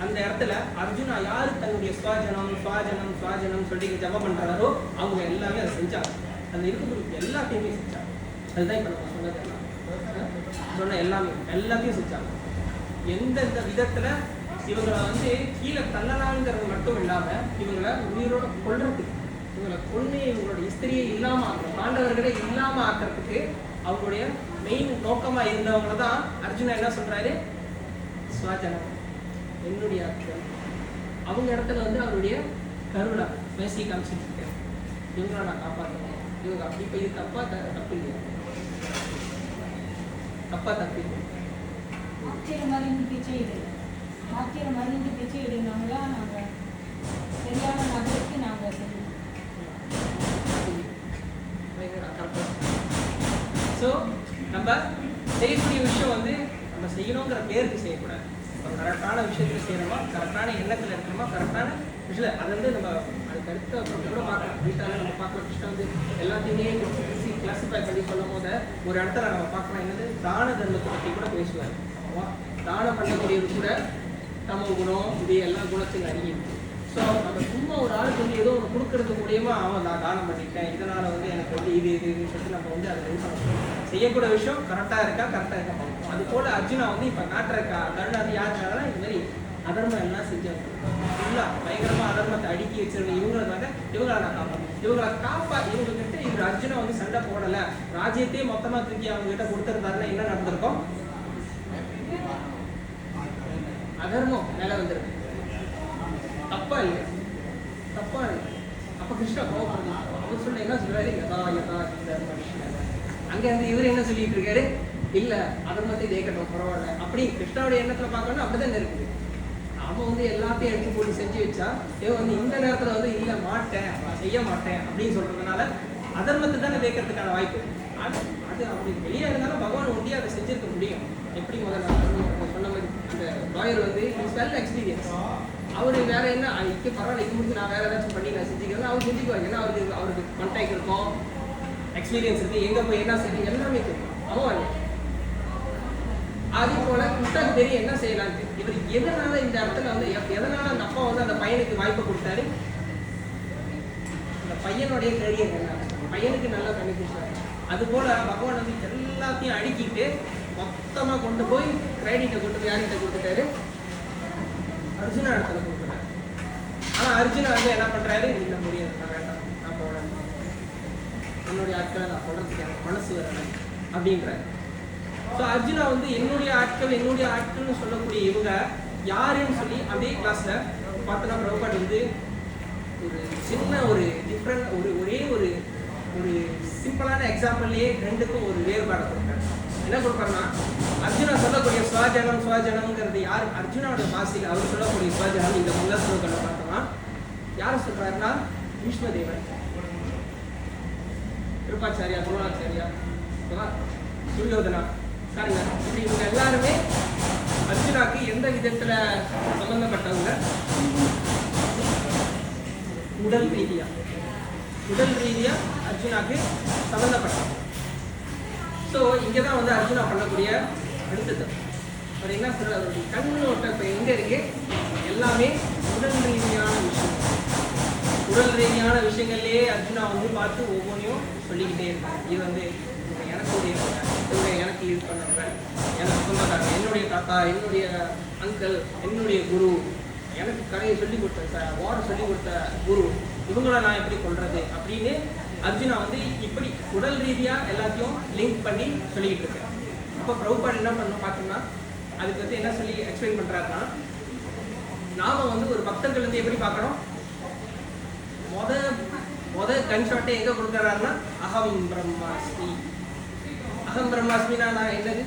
அந்த இடத்துல அர்ஜுனா யாரு தன்னுடைய சுவாஜனம் சொல்லி ஜபம் பண்றாரோ அவங்க எல்லாமே அதை செஞ்சாங்க. அந்த இருக்கக்கூடிய எல்லாத்தையுமே செஞ்சாங்க. அதுதான் இப்போ நம்ம சொன்ன எல்லாத்தையும் செஞ்சாங்க. எந்தெந்த விதத்துல இவங்களை வந்து கீழே தள்ளலாங்கிறது மட்டும் இல்லாம இவங்களை உயிரோட கொல்றதுக்கு, இவங்களை கொள்ளையை இவங்களோட இஸ்திரியை இல்லாம ஆக்கணும், பாண்டவர்களே இல்லாம ஆக்கிறதுக்கு அவங்களுடைய மெயின் நோக்கமா இருந்தவங்க தான் அர்ஜுனா என்ன சொல்றாரு, சுவாஜனம் என்னுடைய ஆட்கள். அவங்க இடத்துல வந்து அவருடைய கருணா மேசி காமிச்சிட்டு இருக்கேன், இவங்களை நான் காப்பாற்றணும். இவங்க இப்போ இது தப்பா தப்பு இல்லையா? தப்பா தப்பு இல்லை. ஆச்சரியம் மருந்து பிச்சை எடுனாங்களா, நாங்கள் சரியான நபருக்கு நாங்கள் ஸோ நம்ம செய்யக்கூடிய விஷயம் வந்து நம்ம செய்யணுங்கிற பேருக்கு செய்யக்கூடாது. நம்ம கரெக்டான விஷயத்தில் செய்யணுமா, கரெக்டான எண்ணத்தில் இருக்கணுமா, கரெக்டான விஷயம் அதை வந்து நம்ம அதுக்கு அடுத்த கூட பார்க்கலாம். வீட்டால் நம்ம பார்க்கலாம். கிருஷ்ணன் வந்து எல்லாத்தையுமே கிளாஸிஃபை பண்ணி சொல்லும் போது ஒரு இடத்துல நம்ம பார்க்கலாம், என்னது தான தர்மத்தை பற்றி கூட பேசுவார். தானம் பண்ணக்கூடியது கூட தமோ குணம், இது எல்லா குணத்தையும் அறியும். ஸோ நம்ம சும்மா ஒரு ஆளுக்கு வந்து ஏதோ ஒன்று கொடுக்கறது மூலியமா அவன் நான் தானம் பண்ணிட்டேன், இதனால வந்து எனக்கு வந்து இதுன்னு சொல்லிட்டு நம்ம வந்து அதை இது பண்ணணும். செய்யக்கூடிய விஷயம் கரெக்டாக இருக்கா பண்ணணும். அது போல அர்ஜுனா வந்து இப்போ காட்டுற கருணாதி யாருனால இது மாதிரி அதர்மம் எல்லாம் செஞ்சாங்க. ஃபுல்லா பயங்கரமா அதர்மத்தை அடுக்கி வச்சிருக்க இவங்களுக்காக இவங்களை நான் காப்பாற்றணும். இவங்க கிட்ட இவர் அர்ஜுனா வந்து சண்டை போடலை, ராஜ்யத்தையே மொத்தமா தூக்கி அவங்க கிட்ட கொடுத்துருந்தாருன்னா என்ன நடந்திருக்கும்? அதர்மம் மேல வந்திருக்கு. தப்பா இல்லை. அப்ப கிருஷ்ணா கோபம் அவர் சொல்ல என்ன சொல்றாரு, அங்க இருந்து இவர் என்ன சொல்லிட்டு இருக்காரு, இல்ல அதர்மத்தை தேக்கட்டும் பரவாயில்ல அப்படி கிருஷ்ணாவுடைய எண்ணத்துல பார்க்கணும். அப்படிதான் இருக்குது. நாம வந்து எல்லாத்தையும் எடுத்து போட்டு செஞ்சு வச்சா இவன் வந்து இந்த நேரத்துல வந்து இல்ல மாட்டேன் செய்ய மாட்டேன் அப்படின்னு சொல்றதுனால அதர்மத்தை தானே தேக்கிறதுக்கான வாய்ப்பு. அது அப்படி வெளியே இருந்தாலும் பகவான் ஒண்டியே அதை செஞ்சிருக்க முடியும். எப்படி முதல்ல சொன்ன மாதிரி அந்த லாயர் வந்து வெல் எக்ஸ்பீரியன்ஸ், அவரு வேற என்ன இப்போ பரவாயில்ல இது முடிச்சு நான் வேற ஏதாச்சும் பண்ணி நான் செஞ்சுக்கிறேன் அவர் செஞ்சுக்குவாங்க. ஏன்னா அவருக்கு கான்டாக்ட் இருக்கும், எக்ஸ்பீரியன்ஸ் இருக்கு, எங்க போய் என்ன செய்யும் எல்லாமே தெரியும். அவன் அதே போல கிருஷ்ணாக்கு தெரியும் என்ன செய்யலான்ட்டு. இவர் எதனால இந்த இடத்துல வந்து எதனால அந்த அப்பா வந்து அந்த பையனுக்கு வாய்ப்பு கொடுத்தாரு, அந்த பையனுடைய கரியர் என்ன, பையனுக்கு நல்லா பண்ணி கொடுத்தாரு. அது போல பகவான் வந்து எல்லாத்தையும் அடுக்கிட்டு மொத்தமா கொண்டு போய் கிரெடிட்டை கொண்டு போய் யார்கிட்ட கொடுத்துட்டாரு, அர்ஜுனா இடத்துல கொடுக்குறாரு. ஆனா அர்ஜுனா வந்து என்ன பண்றாரு, இல்ல முடியாது, நான் வேண்டாம், நான் போறேன், என்னுடைய ஆட்களை நான் சொல்றதுக்கு எனக்கு மனசு வரல அப்படின்றாரு. ஸோ அர்ஜுனா வந்து என்னுடைய ஆட்கள்னு சொல்லக்கூடிய இவங்க யாருன்னு சொல்லி அதே கிளாஸ்ல பார்த்தோன்னா பிரபுபாட் வந்து ஒரு சின்ன ஒரு டிஃப்ரெண்ட் ஒரே ஒரு சிம்பிளான எக்ஸாம்பிள்லேயே ரெண்டுக்கும் ஒரு வேறுபாடு கொடுக்குறாரு. என்ன கொடுப்பாருன்னா, அர்ஜுனா சொல்லக்கூடிய சுவாஜனம்ங்கிறது யார், அர்ஜுனாவோட பாஷையில் அவர் சொல்லக்கூடிய சுவாஜனம் இந்த முதல் ஸ்லோகங்களை பார்த்தோம்னா யார் சொல்றாருன்னா பீஷ்மதேவன், கிருபாச்சாரியா, துரோணாச்சாரியா, துரியோதனா, சாரிங்க, இப்படி இவங்க எல்லாருமே அர்ஜுனா அர்ஜுனாக்கு எந்த விதத்துல சம்பந்தப்பட்டவங்க? உடல் ரீதியா அர்ஜுனாக்கு சம்பந்தப்பட்டவங்க. ஸோ இங்கதான் வந்து அர்ஜுனா பண்ணக்கூடிய அடுத்தது அவர் என்ன சொல்ற, அவருடைய கண்ணோட்டம் இப்ப எங்க இருக்கு? எல்லாமே உடல் ரீதியான விஷயங்கள்லயே அர்ஜுனா வந்து பார்த்து ஒவ்வொன்றையும் சொல்லிக்கிட்டே இருக்காங்க. இது வந்து எனக்கு எனக்கு இது பண்ணுற, எனக்கு சொந்தக்காரங்க, என்னுடைய தாத்தா, என்னுடைய அங்கிள், என்னுடைய குரு, எனக்கு கலையை சொல்லிக் கொடுத்த ஓட சொல்லிக் கொடுத்த குரு, இவங்களை நான் எப்படி கொள்றது அப்படின்னு அர்ஜுனா வந்து இப்படி உடல் ரீதியா எல்லாத்தையும் லிங்க் பண்ணி சொல்லிக்கிட்டு இருக்கேன். அப்போ பிரபுபாட் என்ன பண்ணணும் பார்த்தோம்னா, அதுக்கு வந்து என்ன சொல்லி எக்ஸ்பிளைன் பண்றாருன்னா, நாம வந்து ஒரு பக்தர்கள் வந்து எப்படி பார்க்கணும்? முத கன் ஷாட்டை எங்க கொடுக்குறாருன்னா, அகம் பிரம்மாஸ்மினா நான் என்னது?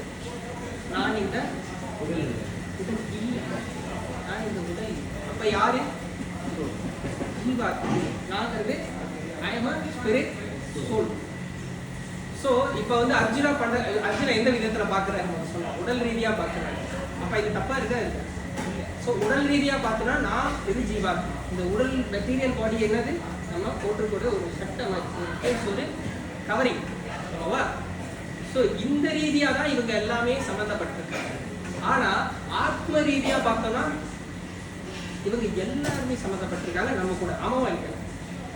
நான் இந்த உடல் இல்லை, நான் இந்த உடல். அப்ப யாரு? ஜீவாத்மா. நாங்கிறது I am a spirit soul. So இப்போ வந்து அர்ஜுனா எந்த விதத்துல பாக்குறாரு சொல்லலாம்? உடல் ரீதியா பாக்குறாரு. அப்ப இது தப்பா இருக்கா? இருக்கு. ஸோ உடல் ரீதியா பார்த்தோன்னா நான் இது ஜீவாத்மா. இந்த உடல் மெட்டீரியல் பாடி என்னது? நம்ம போட்டுக்கூட ஒரு சட்டம், ஒரு கவரிங். ஓகேவா? ஸோ இந்த ரீதியா தான் இவங்க எல்லாமே சம்மந்தப்பட்டிருக்காங்க. ஆனா ஆத்ம ரீதியா பார்த்தோம்னா இவங்க எல்லாருமே சம்மந்தப்பட்டிருக்காங்க நம்ம கூட. அமவாய்கள்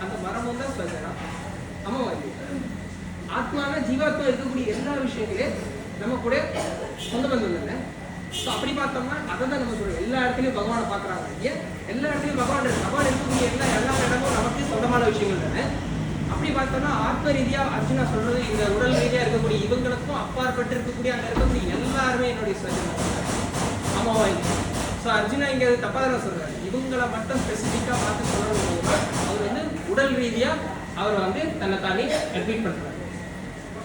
அந்த மரமும் தான் சொல்றேன்னா அமவாய்கள். ஆத்மான ஜீவாத்மா இருக்கக்கூடிய எல்லா விஷயங்களையும் நம்ம கூட சொந்த பந்தம் இல்லை. ஸோ அப்படி பார்த்தோம்னா அதை தான் நம்ம சொல்றோம். எல்லா இடத்துலையும் பகவானை பார்க்குறாங்க. ஏன் எல்லா இடத்துலையும் பகவான் இருக்கக்கூடிய எல்லா இடமும் நமக்கு சொந்தமான விஷயங்கள் தானே. அப்படி பார்த்தோம்னா ஆத்ம ரீதியா அர்ஜுனா சொல்றது, இந்த உடல் ரீதியா இருக்கக்கூடிய இவங்களுக்கும் அப்பாற்பட்டு இருக்கக்கூடிய அங்கே இருக்கக்கூடிய எல்லாருமே என்னுடைய அமவாய்கள். ஸோ அர்ஜுனா இங்கே தப்பா தானே சொல்றாரு. இவங்களை மட்டும் ஸ்பெசிஃபிக்காக பார்த்து சொல்லணும். அவர் வந்து உடல் ரீதியா அவர் வந்து தன்னை தானே அட்மிட் பண்றாரு.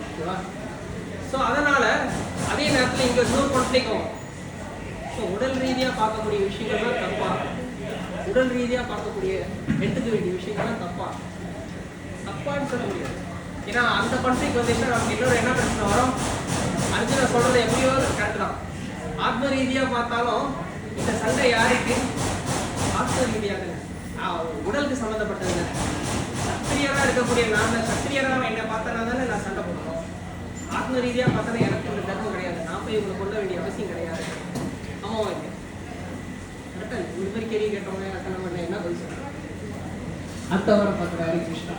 ஓகேவா? ஸோ அதனால அதே நேரத்தில் இங்க இன்னொரு கான்ஃப்ளிக்ட். ஸோ உடல் ரீதியா பார்க்கக்கூடிய விஷயங்கள்லாம் தப்பா, உடல் ரீதியா பார்க்கக்கூடிய எடுத்துக்க வேண்டிய விஷயங்கள்லாம் தப்பான்னு சொல்ல முடியாது. ஏன்னா அந்த கான்ஃப்ளிக்ட் வந்துச்சுன்னா நமக்கு இன்னொரு என்ன பிரச்சனை வரும்? அர்ஜுனா சொல்றது எப்படியோ கரெக்ட் தான். ஆத்ம ரீதியா பார்த்தாலும் இந்த சண்டை யாருக்கு? ஆத்ம ரீதியாக உடலுக்கு சம்மந்தப்பட்டது. சத்திரியரா இருக்கக்கூடிய நான் சத்திரியராக என்னை பார்த்தனா தானே நான் சண்டை போடணும். ஆத்ம ரீதியா பார்த்தா எனக்கு ஒரு தர்மம் கிடையாது. நான் போய் இவங்களை கொள்ள வேண்டிய அவசியம் கிடையாது. ஆமாவா இல்லை? கரெக்டா? இந்த மாதிரி கேள்வி கேட்டவங்க எனக்கு நம்ம என்ன பதில் சொல்றேன்? அத்தவரை பார்க்குற ஹரி கிருஷ்ணா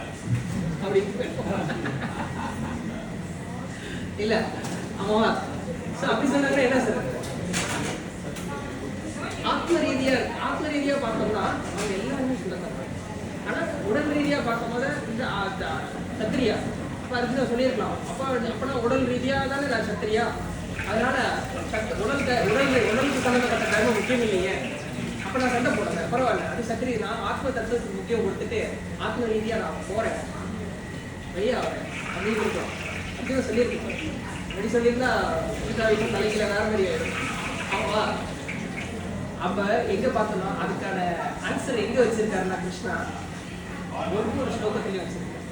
அப்படி இல்ல. ஆமாவா? ஸோ அப்படி சொன்னாங்கன்னா என்ன சார்? ஆத்ம ரீதியா பார்த்தோம்னா அவங்க எல்லாருமே சொந்தக்காரங்க. ஆனா உடல் ரீதியா பார்க்கும்போது இந்த சத்திரியா அப்ப அர்ஜுனா சொல்லியிருக்கலாம். அப்பனா உடல் ரீதியா தானே நான் சத்திரியா, அதனால உடலுக்கு சம்பந்தப்பட்ட தர்மம் முக்கியம் இல்லையே, அப்ப நான் சண்டை போடுறேன், பரவாயில்ல, அது சத்திரி. நான் ஆத்ம தத்துவத்துக்கு முக்கியம் கொடுத்துட்டு ஆத்ம ரீதியா நான் போறேன், வெளியே ஆகிறேன் அப்படின்னு இருக்கோம். அப்படின்னு சொல்லியிருக்கேன். அப்படி சொல்லியிருந்தா கீதாவிக்கும் தலையில வேற மாதிரி ஆயிடும். ஆமா. அப்ப எங்க பார்த்தோம்னா அதுக்கான ஆன்சர் எங்க வச்சிருக்காருன்னா கிருஷ்ணா ஒவ்வொரு ஸ்லோகத்திலையும் வச்சிருக்காரு.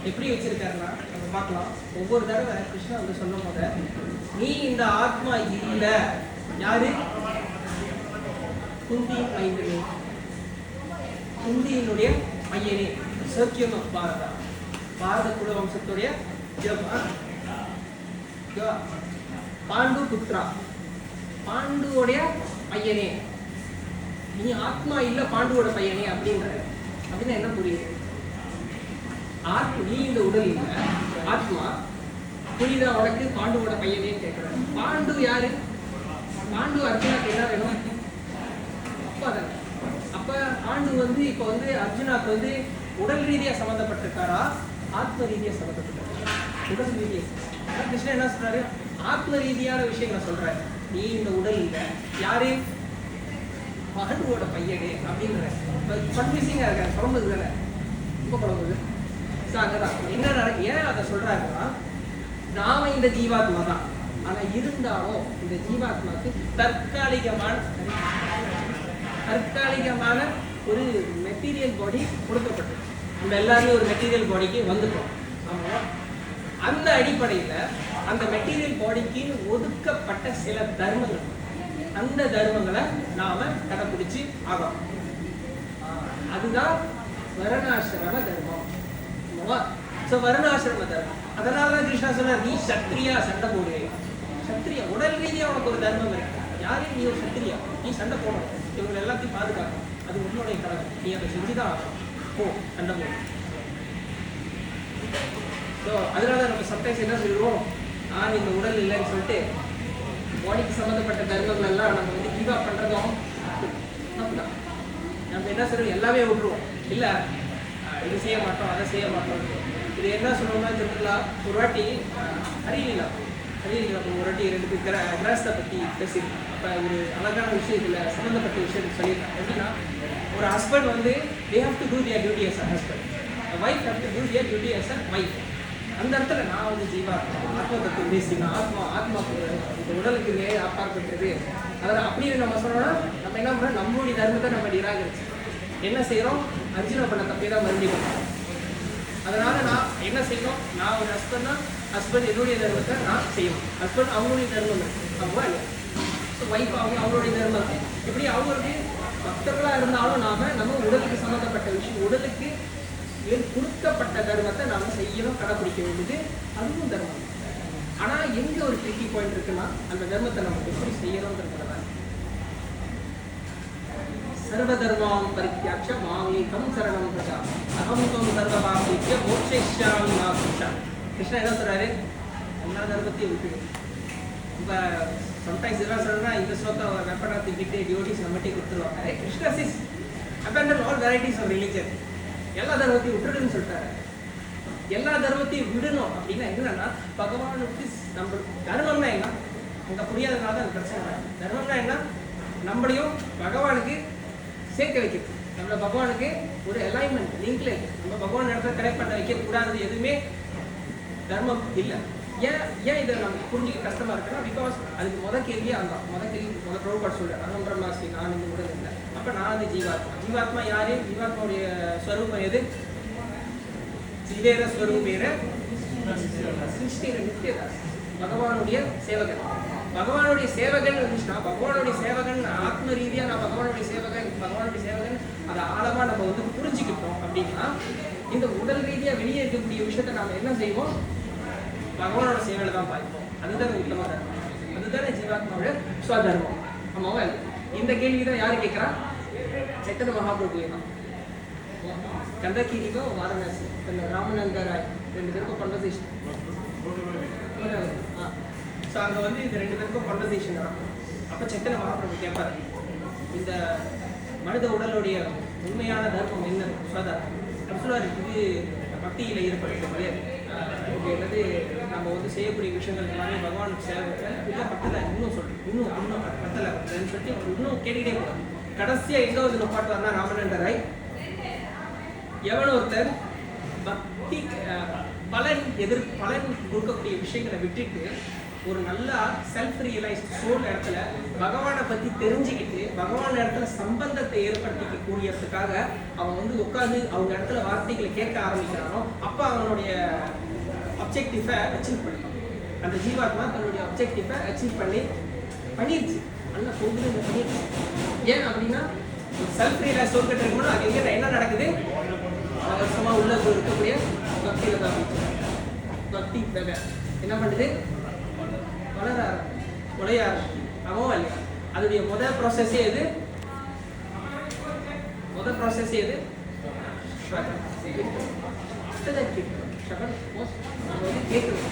எப்படி வச்சிருக்காருன்னா நம்ம பார்க்கலாம். ஒவ்வொரு தடவை கிருஷ்ணா வந்து சொல்லும் போத நீ இந்த ஆத்மா இல்ல, யாரு? குந்தியின் மைந்தனே, குந்தியினுடைய மையனே, சர்க்கியம் ஆஃப் பாரதா, பாரத குல வம்சத்துடைய பாண்டு புத்ரா, பாண்டுவோடைய பையனே, நீ ஆத்மா இல்ல பாண்டுவோட பையனே அப்படின்ற. அப்படின்னா என்ன புரியுது? நீ இந்த உடல் இல்ல, ஆத்மா புரியுதா உனக்கு? பாண்டுவோட பையனே கேட்கிற. பாண்டு யாரு? பாண்டு அர்ஜுனாக்கு என்ன வேணும்? அப்பா தானே. அப்ப பாண்டு வந்து இப்ப வந்து அர்ஜுனாக்கு வந்து உடல் ரீதியா சம்பந்தப்பட்டிருக்காரா, ஆத்ம ரீதியா சம்பந்தப்பட்டிருக்காரா? உடல் ரீதியா. கிருஷ்ணன் என்ன சொல்றாரு? ஆத்ம ரீதியான விஷயங்களை சொல்றாரு. நீ இந்த உடல் இல்ல, யாரு? பாண்டுவோட பையனே அப்படின்ற. கன்ஃபியூசிங்கா இருக்க, குழம்புது தானே, ரொம்ப குழம்புது. அங்கதான் என்ன ஏன் அதை சொல்றாருன்னா, நாம இந்த ஜீவாத்மா தான், ஆனா இருந்தாலும் இந்த ஜீவாத்மாவுக்கு தற்காலிகமான ஒரு மெட்டீரியல் பாடி கொடுக்கப்பட்டது. நம்ம எல்லாருமே ஒரு மெட்டீரியல் பாடிக்கு வந்துட்டோம். ஆமா. அந்த அடிப்படையில அந்த மெட்டீரியல் பாடிக்கு ஒதுக்கப்பட்ட சில தர்மங்கள், அந்த தர்மங்களை நாம கடைபிடிச்சு ஆகணும். அதுதான் வர்ணாசிரம தர்மம். வர்ணாசிரம தர்மம். அதனாலதான் கிருஷ்ணா சொன்னார், நீ சத்திரியா சண்டை போடு. சத்திரியா உடல் ரீதியா உனக்கு ஒரு தர்மம் இருக்கு. யாரையும் நீ ஒரு சத்திரியா, நீ சண்டை போடணும், இவங்க எல்லாத்தையும் பாதுகாக்கணும். அது உன்னுடைய கடமை, நீ அதை செஞ்சுதான் ஆகணும். போ சண்டை போடு. ஸோ அதனால நம்ம சம்டைம்ஸ் என்ன சொல்லுவோம், இந்த உடல் இல்லைன்னு சொல்லிட்டு பாடிக்கு சம்மந்தப்பட்ட தர்மங்கள் எல்லாம் நம்ம வந்து கீவ் அப் பண்றதும் தப்புதான். நம்ம என்ன சொல்றோம், எல்லாமே விட்டுருவோம். இல்லை இது செய்ய மாட்டோம், அதை செய்ய மாட்டோம். இது என்ன சொல்லுவோம்னா திருவிழா ஒரு வாட்டி ஹரிலீலா ஒரு வாட்டி 2 பேர் கிராஸ்தை பற்றி பேசியிருக்கோம். அப்போ ஒரு அழகான விஷயம் இதில் சம்மந்தப்பட்ட விஷயம் சொல்லியிருக்காங்க. எப்படின்னா, ஒரு ஹஸ்பண்ட் வந்து they have to do their duty as a husband, a wife have to do their duty as a wife. அந்த இடத்துல நான் வந்து ஜீவா ஆத்மா தத்துவம் பேசினா ஆத்மா இந்த உடலுக்கு அப்பாற்பட்டது. அதில் அப்படின்னு நம்ம சொன்னோம்னா நம்ம என்ன பண்ணுறோம், நம்மளுடைய தர்மத்தை நம்ம நிராகரிச்சு என்ன செய்கிறோம், அர்ஜுனா பண்ண தப்பே தான் மறுபடியும். அதனால நான் என்ன செய்யணும், நான் ஒரு ஹஸ்பண்ட் என்னுடைய தர்மத்தை நான் செய்யணும். ஹஸ்பண்ட் அவங்களுடைய தர்மம் அவங்க இல்லை, ஒய்ஃப் அவங்களுடைய தர்மம். இப்படி அவங்களுக்கு பக்தர்களாக இருந்தாலும் நம்ம உடலுக்கு சம்மந்தப்பட்ட விஷயம், உடலுக்கு கொடுக்கப்பட்ட தர்மத்தை நாம செய்யணும், கடைப்பிடிக்க வேண்டியது அதுவும் தர்மம். ஆனா எங்க ஒரு ட்ரிக்கி பாயிண்ட் இருக்குன்னா, அந்த தர்மத்தை நம்ம எப்படி செய்யணும்ன்றதுல சர்வ தர்மாம் பரித்யாட்ச மாமேகம் சரணம் பிரஜா அகம் தம் சர்வபாபித்ய மோட்சேஷ்யாமி மா கிருஷ்ணா. கிருஷ்ணா என்ன சொல்றாரு, எல்லா தர்மத்தையும் விட்டுடு. இப்போ சம்டைம்ஸ் இதெல்லாம் சொல்றா, இந்த ஸ்லோகம் வெப்பனா திக்கிட்டு டியோட்டிஸ் நம்மகிட்டே கொடுத்துருவாங்க. Krishna sis abandon all varieties of religion, எல்லா தர்மத்தையும் விட்டுடுன்னு சொல்லிட்டாரு. எல்லா தர்மத்தையும் விடணும் அப்படின்னா என்னன்னா, பகவானுக்கு நம்ம தர்மம்னா என்ன அங்க புரியாதனால தான் பிரச்சனை. தர்மம்னா என்ன, நம்மளையும் பகவானுக்கு சேர்க்க வைக்கிறது, நம்மள பகவானுக்கு ஒரு அலைன்மெண்ட் லிங்க்ல இருக்கு. நம்ம பகவான் இடத்துல கனெக்ட் பண்ண வைக்க கூடாது எதுவுமே தர்மம் இல்லை. ஏன் இதை நமக்கு புரிஞ்சுக்க கஷ்டமா இருக்குன்னா, பிகாஸ் அதுக்கு கேள்வியே அதுதான். பிரபுபாட் சொல்றாரு, அகம் பிரம்மாஸ்மி, நான் இந்த உடல் இல்லை. அப்ப நான் வந்து ஜீவாத்மா யாரு, ஜீவாத்மாவுடைய ஸ்வரூபம் எது, இதேத ஸ்வரூபம் பேரு நித்தியதாஸ், பகவானுடைய சேவகன். பகவானுடைய சேவகன் இருந்துச்சுன்னா, பகவானுடைய சேவகன் ஆத்ம ரீதியா நான் பகவானுடைய சேவகன் அதை ஆழமா நம்ம வந்து புரிஞ்சுக்கிட்டோம் அப்படின்னா, இந்த உடல் ரீதியா வெளியே இருக்கக்கூடிய விஷயத்த நாம என்ன செய்வோம், பகவானோட சேவையில தான் பார்ப்போம். அதுதான் உத்தம தர்மம், அதுதானே ஜீவாத்மாவோட ஸ்வதர்மம். ஆமாவா? இந்த கேள்விதான் யாரு கேட்கிறா, சைத்தன்ய மகாபிரபு தான். கந்தகிரிக்கும் வாரணாசி ராமநந்த ராய் 2 பேருக்கும் கான்வர்சேஷன். ஸோ அங்கே வந்து இந்த 2 பேருக்கும் கான்வர்சேஷன் நடக்கும். அப்போ சைத்தன்ய மகாபிரபு கேட்பார், இந்த மனித உடலுடைய உண்மையான தர்மம் என்ன, ஸ்வதர்மம் அப்படி சொல்லுவார். இது பக்தியில் ஈடுபடுத்த முடியாது, என்னது நம்ம வந்து செய்யக்கூடிய விஷயங்கள் எல்லாமே பகவானுக்கு சேவை இல்லை, பத்தலை இன்னும் சொல்றேன், இன்னும் பத்தலை சொல்லிட்டு இன்னும் கேட்டுக்கிட்டே போகிறார். கடைசியாக எங்கே வந்து நோப்பாட்டு வரனா, ராமநந்த ராய் எவன் ஒருத்தர் பக்தி பலன் கொடுக்கக்கூடிய விஷயங்களை விட்டுட்டு ஒரு நல்ல செல்ஃப் ரியலைஸ்ட் சோல் இடத்துல பகவானை பத்தி தெரிஞ்சுக்கிட்டு பகவான் இடத்துல சம்பந்தத்தை ஏற்படுத்திக்க கூடியதுக்காக அவன் வந்து உட்காந்து அவங்க இடத்துல வார்த்தைகளை கேட்க ஆரம்பிக்கிறானோ, அப்ப அவனுடைய அப்ஜெக்டிவை அச்சீவ் பண்ணிடும். அந்த ஜீவாத்மா தன்னுடைய அப்ஜெக்டிவை அச்சீவ் பண்ணிருச்சு, நல்லா போகுது பண்ணிருச்சு. ஏன் அப்படின்னா, செல்ஃப் ரியலைஸ் சோல்கிட்ட இருக்கணும். அது எங்க என்ன நடக்குது, வருஷமா உள்ள இருக்கக்கூடிய பக்தியில தான் பக்தி என்ன பண்ணுது, வளர உடைய ஆமாவா இல்லையா? அதோடைய முதல் ப்ராசஸே எது, கேட்கணும்.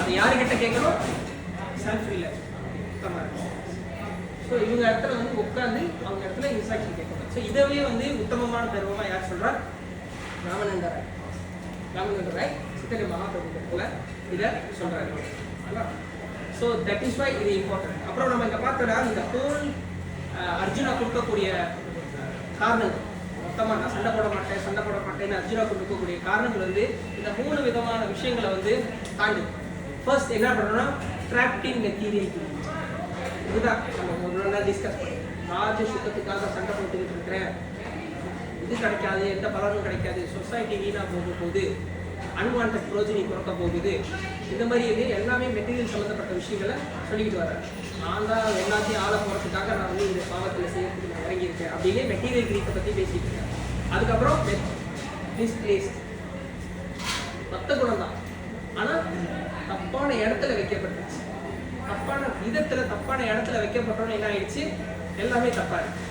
அது யாருக்கிட்ட கேட்கணும், செல்ஃப் ரியலைஸ். ஸோ இவங்க இடத்துல வந்து உட்காந்து அவங்க இடத்துல இன்ஸ்ட்ரக்ஷன் கேட்கணும். ஸோ இதவே வந்து உத்தமமான தர்மமாக யார் சொல்றா, ராமநந்த ராய் சைத்தன்ய மகாபிரபு இதை சொல்றாரு. ஸோ தட் இஸ் வை இது இம்பார்ட்டன்ட். அப்புறம் நம்ம இங்கே பார்த்தோம்னா, இந்த ஹோல் அர்ஜுனா கொடுக்கக்கூடிய காரணங்கள் மொத்தமாக, நான் சண்டை போட மாட்டேன்னு அர்ஜுனா கொடுக்கக்கூடிய காரணங்கள் வந்து இந்த 3 விதமான விஷயங்களை வந்து தாண்டி. ஃபர்ஸ்ட் என்ன பண்ணணும்னா, ட்ராப்டிங் மெட்டீரியல். இதுதான் நம்ம ஒரு நாள் டிஸ்கஸ் பண்ணோம். ராஜ சுத்தத்துக்காக சண்டை போட்டுக்கிட்டு இருக்கிறேன், இது கிடைக்காது, எந்த பலனும் கிடைக்காது, சொசைட்டி வீணா போகும் போது அன்வான்ட் ப்ரோஜனி பிறக்க போகுது. இந்த மாதிரி இது எல்லாமே மெட்டீரியல் சம்மந்தப்பட்ட விஷயங்களை சொல்லிக்கிட்டு வர்றாரு. நான் தான் எல்லாத்தையும் ஆள போகிறதுக்காக நான் வந்து இந்த பாவத்தில் செய்யறதுக்கு நான் இறங்கியிருக்கேன் அப்படின்னு மெட்டீரியல் கிரீப்பை பற்றி பேசிட்டு இருக்கேன். அதுக்கப்புறம் மிஸ்பிளேஸ் மொத்த குணம் தான், ஆனால் தப்பான இடத்துல வைக்கப்பட்டுருச்சு. தப்பான விதத்தில் தப்பான இடத்துல வைக்கப்பட்டோன்னு என்ன ஆயிடுச்சு, எல்லாமே தப்பா இருக்கு.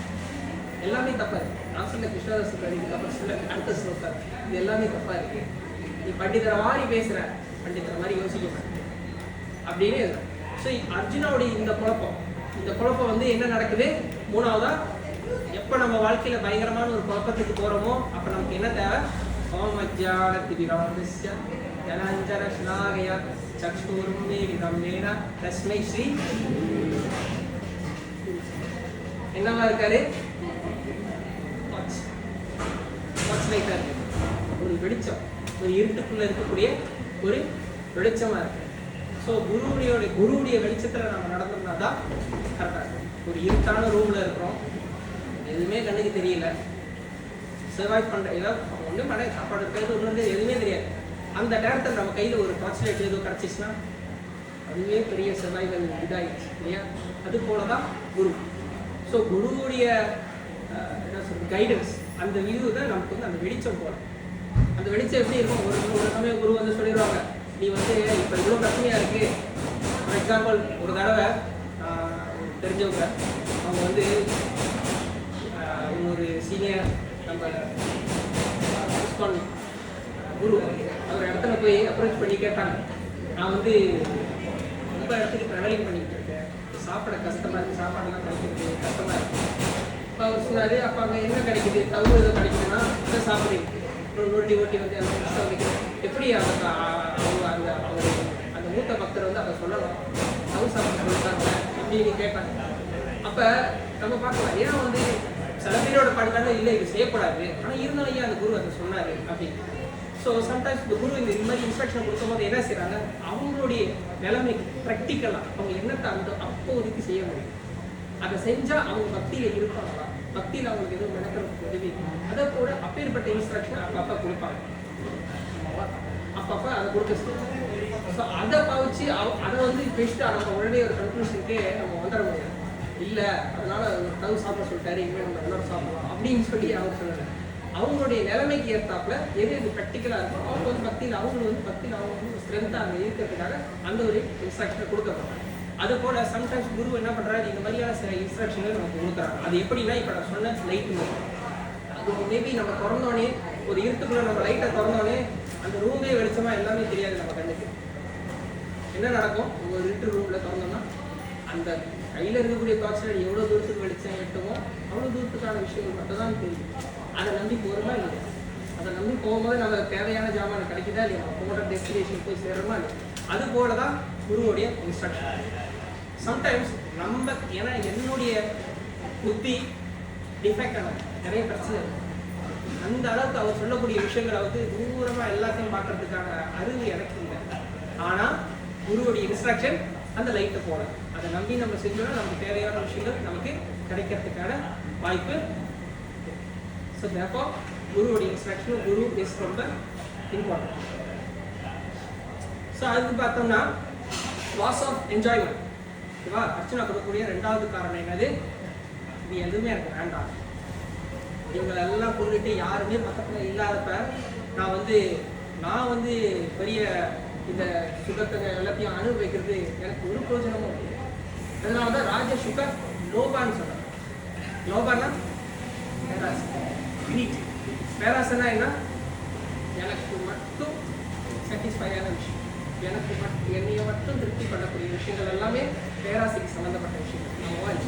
எல்லாமே தப்பா இருக்கு. நான் சொன்ன கிருஷ்ணதாஸ் இதுக்கப்புறம் சொல்ல அடுத்த ஸ்லோகம், இது எல்லாமே தப்பா இருக்கு. நீ பண்டிதரை மாதிரி பேசுற, பண்டிதரை மாதிரி யோசிக்க மாட்டேன் அப்படின்னு. ஸோ அர்ஜுனாவுடைய இந்த குழப்பம் வந்து என்ன நடக்குது, மூணாவதா எப்போ நம்ம வாழ்க்கையில பயங்கரமான ஒரு குழப்பத்துக்கு போறோமோ அப்போ நமக்கு என்ன தேவை, என்னவா இருக்காரு, ஒரு வெளிச்சம், ஒரு இருட்டுக்குள்ள இருக்கக்கூடிய ஒரு வெளிச்சமா இருக்கு. ஸோ குருவுடைய வெளிச்சத்துல நம்ம நடந்தோம்னா தான் கரெக்டா இருக்கும். ஒரு இருட்டான ரூம்ல இருக்கிறோம், எதுவுமே கண்ணுக்கு தெரியல, சர்வைவ் பண்ற ஏதாவது ஒன்றும் பண்ண சாப்பாடு இருக்கிறது ஒன்று எதுவுமே தெரியாது. அந்த நேரத்தில் நம்ம கையில் ஒரு டார்ச் லைட் ஏதோ கிடச்சிச்சுன்னா அதுவே பெரிய சர்வைவல் இதாகிடுச்சு இல்லையா. அது போல தான் குரு. ஸோ குருவுடைய என்ன சொல்றது கைடன்ஸ், அந்த வியூ தான் நமக்கு வந்து அந்த வெளிச்சம் போல. அந்த வெளிச்சம் எப்படி இருக்கும், ஒரு சமயம் குரு வந்து சொல்லிடுவாங்க, நீ வந்து இப்போ இவ்வளோ பிரச்சனையாக இருக்குது. ஃபார் எக்ஸாம்பிள் ஒரு தடவை தெரிஞ்சவங்க அவங்க வந்து இன்னொரு சீனியர் நம்ம குரு அவர் இடத்துல போய் அப்ரோச் பண்ணி கேட்டாங்க, நான் வந்து ரொம்ப இடத்துக்கு ட்ராவலிங் பண்ணிக்கிட்டு இருக்கேன், சாப்பிட கஷ்டமாக இருக்குது, சாப்பாடுலாம் கிடைக்கிறது கஷ்டமாக இருக்குது. இப்போ அவர் சொன்னார், அப்போ அங்கே என்ன கிடைக்குது, தவிர ஏதோ கிடைக்குதுன்னா அதை சாப்பிடுறீங்க, அப்புறம் நோட்டி ஓட்டி வந்து அந்த கஷ்டம் வைக்கிறேன். எப்படி அவங்க அந்த அவர் அந்த மூத்த பக்தர் வந்து அதை சொல்லலாம், தவிர சாப்பிட சொல்லிட்டாங்க அப்படின்னு கேட்டாங்க. அப்போ நம்ம பார்க்கலாம், ஏன்னா வந்து சில பேரோட பாடுறாங்க இல்லை இது செய்யக்கூடாது, ஆனால் இருந்தாலும் ஏன் அந்த குரு அதை சொன்னார் அப்படின்னு. ஸோ சம்டைம்ஸ் இந்த குரு இந்த மாதிரி இன்ஸ்ட்ரக்ஷன் கொடுக்கும்போது என்ன செய்கிறாங்க, அவங்களுடைய நிலைமைக்கு ப்ராக்டிக்கலாக அவங்க என்னத்தை அந்த அப்போதைக்கு செய்ய முடியும், அதை செஞ்சால் அவங்க பக்தியில் இருப்பாங்களா, பக்தியில் அவங்களுக்கு எதுவும் நடக்கிறதுக்கு உதவி, அதை கூட அப்பேற்பட்ட இன்ஸ்ட்ரக்ஷன் அப்பப்போ கொடுப்பாங்க. அப்பப்போ அதை கொடுக்க சொல்லுவாங்க. ஸோ அதை பாவிச்சு அதை வந்து பேசிட்டு நம்ம உடனே ஒரு கன்க்ளூஷனுக்கு நம்ம வந்துட முடியாது. இல்லை அதனால தவு சாப்பிட சொல்லிட்டாரு, இனிமேல் நம்ம எல்லாரும் சாப்பிடலாம் அப்படின்னு சொல்லி அவங்க சொல்லலை. அவங்களுடைய நிலைமைக்கு ஏற்றாப்புல எது எது ப்ராக்டிக்கலாக இருக்கும் அவங்க வந்து பக்தியில் அவங்க வந்து ஸ்ட்ரென்த்தாக அங்கே இருக்கிறதுக்காக அந்த ஒரு இன்ஸ்ட்ரக்ஷனை கொடுக்குறாங்க. அது போல் சம்டைம்ஸ் குரு என்ன பண்ணுறாரு, இந்த மாதிரியான சில இன்ஸ்ட்ரக்ஷன்கள் நமக்கு கொடுக்குறாங்க. அது எப்படின்னா இப்போ நான் சொன்ன லைட்டு அது மேபி நம்ம திறந்தோடனே ஒரு இருட்டுக்குள்ள நம்ம லைட்டை திறந்தோடனே அந்த ரூமே வெளிச்சமாக எல்லாமே தெரியாது நம்ம கண்ணுக்கு. என்ன நடக்கும், ஒரு இருட்டு ரூமில் திறந்தோம்னா அந்த கையில் இருக்கக்கூடிய டார்ச் லைட் எவ்வளோ தூரத்துக்கு வெளிச்சம் எட்டுமோ அவ்வளோ தூரத்துக்கான விஷயங்கள் மட்டும் தான் தெரியும். அதை நம்பி போகிறோமா இல்லையா, அதை நம்பி போகும்போது நம்ம தேவையான ஜாமான் கிடைக்குதா இல்லையா, நம்ம போகிற டெஸ்டினேஷன் போய் சேருமா இல்லையா. அது போல தான் குருவுடைய இன்ஸ்ட்ரக்ஷன். சம்டைம்ஸ் நம்ம ஏன்னா என்னுடைய புத்தி டிஃபெக்ட் ஆகும், நிறைய பிரச்சனை இருக்கும். அந்த அளவுக்கு அவர் சொல்லக்கூடிய விஷயங்களை வந்து தூரமாக எல்லாத்தையும் பார்க்கறதுக்கான அறிவு எனக்கு இல்லை. ஆனால் குருவுடைய இன்ஸ்ட்ரக்ஷன் அந்த லைட்டை போல அதை நம்பி நம்ம செஞ்சோம்னா நமக்கு தேவையான விஷயங்கள் நமக்கு கிடைக்கிறதுக்கான வாய்ப்பு. ஸோ தேர்ஃபோர் குருவுடைய இன்ஸ்ட்ரக்ஷன், குரு இஸ் ரொம்ப இம்பார்ட்டன்ட். ஸோ அதுக்கு பார்த்தோம்னா லாஸ் ஆஃப் என்ஜாய்மெண்ட். ஓகேவா, அர்ச்சனா கொடுக்கக்கூடிய ரெண்டாவது காரணம் என்னது, இது எதுவுமே எனக்கு வேண்டாம், இவங்களெல்லாம் கொண்டுட்டு யாருமே பக்கத்தில் இல்லாதப்ப நான் வந்து பெரிய இந்த சுகத்தை எல்லாத்தையும் அனுபவிக்கிறது எனக்கு ஒரு பிரயோஜனமும் இல்லை. அதனால தான் ராஜ சுக லோபான்னு சொல்கிறாங்க. லோபான்னா பேராசனா என்ன, எனக்கு மட்டும் சாட்டிஸ்ஃபையான விஷயம், என்னைய மட்டும் திருப்தி பண்ணக்கூடிய விஷயங்கள் எல்லாமே பேராசைக்கு சம்மந்தப்பட்ட விஷயங்கள்.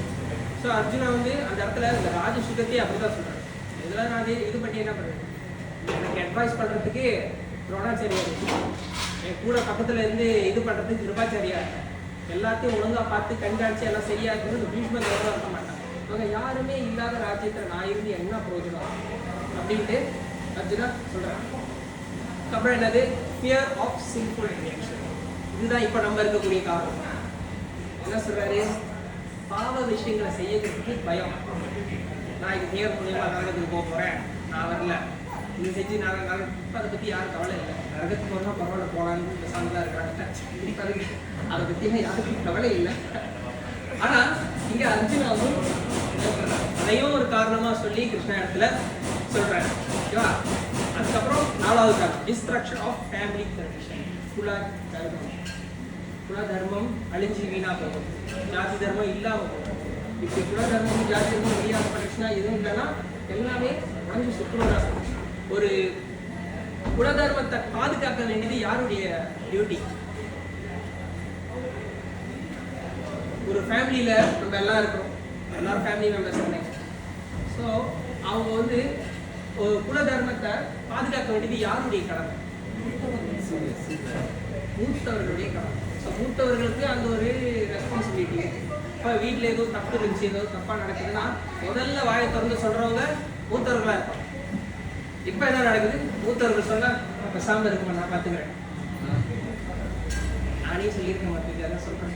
ஸோ அர்ஜுனா வந்து அந்த இடத்துல இந்த ராஜ சுகத்தையே அப்படி தான் சொல்கிறாங்க. இதெல்லாம் நான் இது பண்ணி என்ன பண்ணுறேன், எனக்கு அட்வைஸ் பண்ணுறதுக்கு துரோணாச்சாரியா இருக்கு, என் கூட பக்கத்தில் இருந்து இது பண்ணுறதுக்கு கிருபாச்சாரியா இருக்கு, எல்லாத்தையும் ஒழுங்காக பார்த்து கண்காணிச்சு எல்லாம் சரியா இருக்குன்னு பீஷ்மர் எவ்வளோ இருக்க மாட்டாங்க. அவங்க யாருமே இல்லாத ராஜ்யத்தில் நான் இருந்து என்ன பிரயோஜனம் அப்படின்ட்டு அர்ஜுனா சொல்கிறாங்க. அப்புறம் என்னது, ஃபியர் ஆஃப் சிம்பிள் ரியாக்ஷன். இதுதான் இப்போ நம்ம இருக்கக்கூடிய காரணம். என்ன சொல்கிறாரு, பாவ விஷயங்களை செய்யறதுக்கு பயம். நான் இது நேர் மூலியமாக நரகத்துக்கு போக போகிறேன், நான் வரல, இது செஞ்சு நாங்கள் இப்போ அதை பற்றி யாரும் கவலை இல்லை. நரகத்துக்கு போனால் பரவாயில்ல போகலான்னு இந்த சாமிலாம் இருக்கிறாங்க. இப்போ அதுக்கு அதை பற்றிலாம் யாருக்கும் கவலை இல்லை. ஆனால் இங்கே அர்ஜுனாவும் அதையும் ஒரு காரணமாக சொல்லி கிருஷ்ணா இடத்துல சொல்கிறாங்க. ஓகேவா? அதுக்கப்புறம் 4வது காரணம் டிஸ்ட்ரக்ஷன் ஆஃப் ஃபேமிலி ட்ரெடிஷன். குல தர்மம் அழிஞ்சு வீணாக போகும், ஜாதி தர்மம் இல்லாமல் போகும். இப்போ குல தர்மம் ஜாதி தர்மம் வெளியாக பண்ணிச்சுன்னா எதுவும் இல்லைன்னா எல்லாமே உடஞ்சி சுற்றுவதாக. ஒரு குல தர்மத்தை பாதுகாக்க வேண்டியது யாருடைய டியூட்டி? ஒரு ஃபேமிலியில் நம்ம எல்லாம் இருக்கிறோம், எல்லாரும் ஃபேமிலி மெம்பர்ஸ் தானே. ஸோ அவங்க வந்து ஒரு குல தர்மத்தை பாதுகாக்க வேண்டியது யாருடைய கடமை? மூத்தவர்களுடைய கடமை. ஸோ மூத்தவர்களுக்கு அந்த ஒரு ரெஸ்பான்சிபிலிட்டி. இப்போ வீட்டில் ஏதோ தப்பு இருந்துச்சு, ஏதோ தப்பாக நடக்குதுன்னா முதல்ல வாயை திறந்து சொல்கிறவங்க மூத்தவர்களாக இருப்பாங்க. இப்போ என்ன நடக்குது? மூத்தவர்கள் சொன்னால் பேசாமல் இருக்குமா, நான் பார்த்துக்கிறேன், நானே சொல்லியிருக்க மாட்டேங்குது, அதான் சொல்கிறேன்.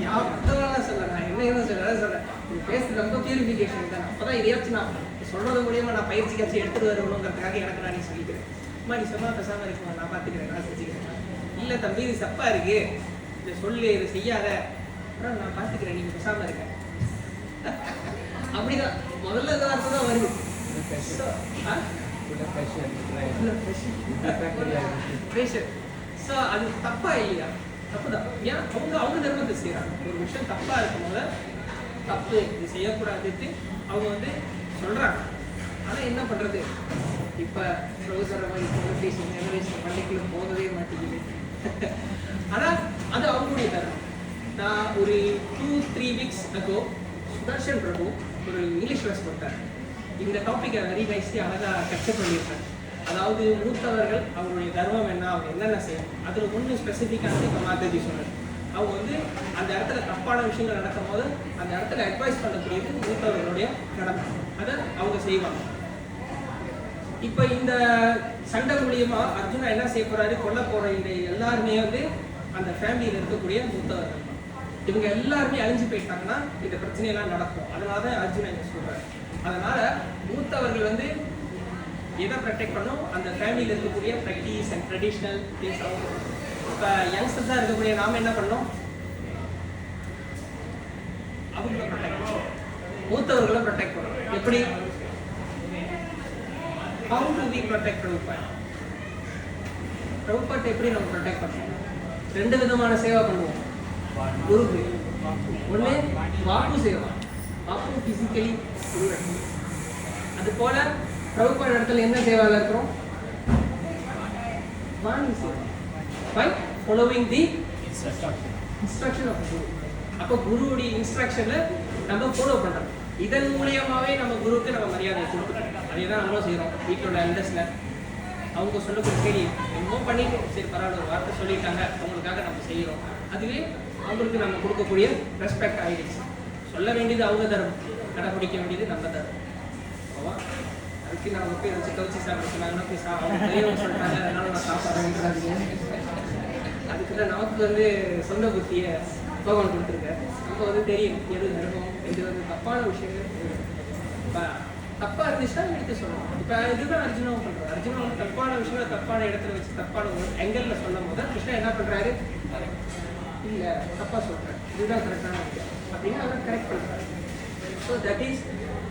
யாரும் சொல்ல, நான் என்ன சொல்கிறேன், பேசுறது ரொம்ப பியூரிஃபிகேஷன் தான். அப்போ தான் இதையாச்சும் நான் சொல்கிறது மூலியமாக நான் பயிற்சிக்காச்சும் எடுத்துகிட்டு வரணுங்கிறதுக்காக எனக்கு நானே சொல்லிக்கிறேன். அம்மா நீ சொன்னால் பேசாமல் இருக்குமா, நான் பார்த்துக்கிறேன், நான் செஞ்சுக்கிறேன். இல்லை தம்பி இது தப்பாக இருக்குது, இதை சொல்லு, இதை செய்யாத, அப்புறம் நான் பார்த்துக்கிறேன், நீங்கள் பேசாமல் இருக்க. அப்படிதான் முதல்ல தான் வருது. ஸோ அது தப்பா இல்லையா? தப்பு தான். ஏன் அவங்க தர்மத்தை செய்யறாங்க. ஒரு விஷயம் தப்பா இருக்கும் போது தப்பு இது செய்யக்கூடாதுன்னு அவங்க வந்து சொல்றாங்க. ஆனா என்ன பண்றது? இப்ப ஜெனரேஷன் பள்ளிக்குள்ள போகவே மாட்டேங்குது. ஆனா அது அவங்களுடைய தர்மம். நான் ஒரு 2-3 weeks ago சுதர்ஷன் பிரபு ஒரு இங்கிலீஷ் கிளாஸ் கொடுத்தார். இந்த டாப்பிக்கை வெரி நைஸ்லி அழகாக கச்சப் பண்ணியிருக்காங்க. அதாவது மூத்தவர்கள் அவங்களுடைய தர்மம் என்ன, அவங்க என்னென்ன செய்யணும், அதில் ஒன்று ஸ்பெசிஃபிக்காக இப்போ மாற்றி சொன்னார். அவங்க வந்து அந்த இடத்துல தப்பான விஷயங்கள் நடக்கும் போது அந்த இடத்துல அட்வைஸ் பண்ணக்கூடியது மூத்தவர்களுடைய கடமை, அதை அவங்க செய்வாங்க. இப்போ இந்த சண்டை மூலியமா அர்ஜுனா என்ன செய்ய போறாரு? கொல்ல போற இந்த எல்லாருமே வந்து அந்த ஃபேமிலியில் இருக்கக்கூடிய மூத்தவர்கள். இவங்க எல்லாருமே அழிஞ்சு போயிட்டாங்கன்னா இந்த பிரச்சனையெல்லாம் நடக்கும். அதனால தான் அர்ஜுனா என்ன சொல்றாரு. அதனால மூத்தவர்கள் வந்து எதை ப்ரொடெக்ட் பண்ணும்? அந்த ஃபேமிலியில் இருக்கக்கூடிய ப்ராக்டிஸ் அண்ட் ட்ரெடிஷ்னல் திங்ஸ். இப்போ யங்ஸ்டர்ஸாக இருக்கக்கூடிய நாம என்ன பண்ணோம்? அவங்கள ப்ரொடெக்ட் பண்ணணும், மூத்தவர்களை ப்ரொடெக்ட் பண்ணணும். எப்படி? How do we protect Prabhupada? Prabhupada எப்படி நம்ம ப்ரொடெக்ட் பண்ணணும்? 2 விதமான சேவை பண்ணுவோம் குருக்கு. ஒன்று வாக்கு சேவா, வாக்கு ஃபிசிக்கலி குரு. அது போல பிரபுபாத இடத்துல என்ன சேவால இருக்கிறோம்? வாணி சேவா, by following the instruction of guru. அப்போ குருவுடைய இன்ஸ்ட்ரக்ஷனை நம்ம ஃபாலோ பண்ணுறோம். இதன் மூலியமாகவே நம்ம குருவுக்கு நம்ம மரியாதை கொடுக்குறோம். அதே தான் நம்மளும் செய்கிறோம். வீட்டோட எல்டர்ஸில் அவங்க சொல்லக்கூடிய சரி என்னமோ பண்ணிட்டு சரி பரவாயில்ல ஒரு வார்த்தை சொல்லிட்டாங்க அவங்களுக்காக நம்ம செய்கிறோம். அதுவே அவங்களுக்கு நம்ம கொடுக்கக்கூடிய ரெஸ்பெக்ட் ஆகிடுச்சு. சொல்ல வேண்டியது அவங்க தரும், கடைப்பிடிக்க வேண்டியது நம்ம தரும். ஓவா அதுக்கு நம்ம போய் வச்சு கவச்சி சாப்பிட சொன்னாங்கன்னா போய் அவங்க பெரியவங்க சொல்லிட்டாங்க அதனால நான் சாப்பிட்றேன்றாங்க. அதுக்குள்ள நமக்கு வந்து சொந்த புத்தியை பகவான் கொடுத்துருக்காரு. நம்ம வந்து தெரியும் எது நடக்கும், இது வந்து தப்பான விஷயங்கள். இப்போ தப்பாக இருந்துச்சுன்னா எடுத்து சொல்லணும். இப்போ இதுதான் அர்ஜுனாவும் பண்ணுறாரு. அர்ஜுனா வந்து தப்பான விஷயங்களை தப்பான இடத்துல வச்சு தப்பான ஒரு எங்கல்ல சொல்லும் போது கிருஷ்ணா என்ன பண்ணுறாரு? இல்லை தப்பாக சொல்கிறேன், இதுதான் கரெக்டான விஷயம் அப்படின்னு அவர் கரெக்ட் பண்ணுறாரு. So that is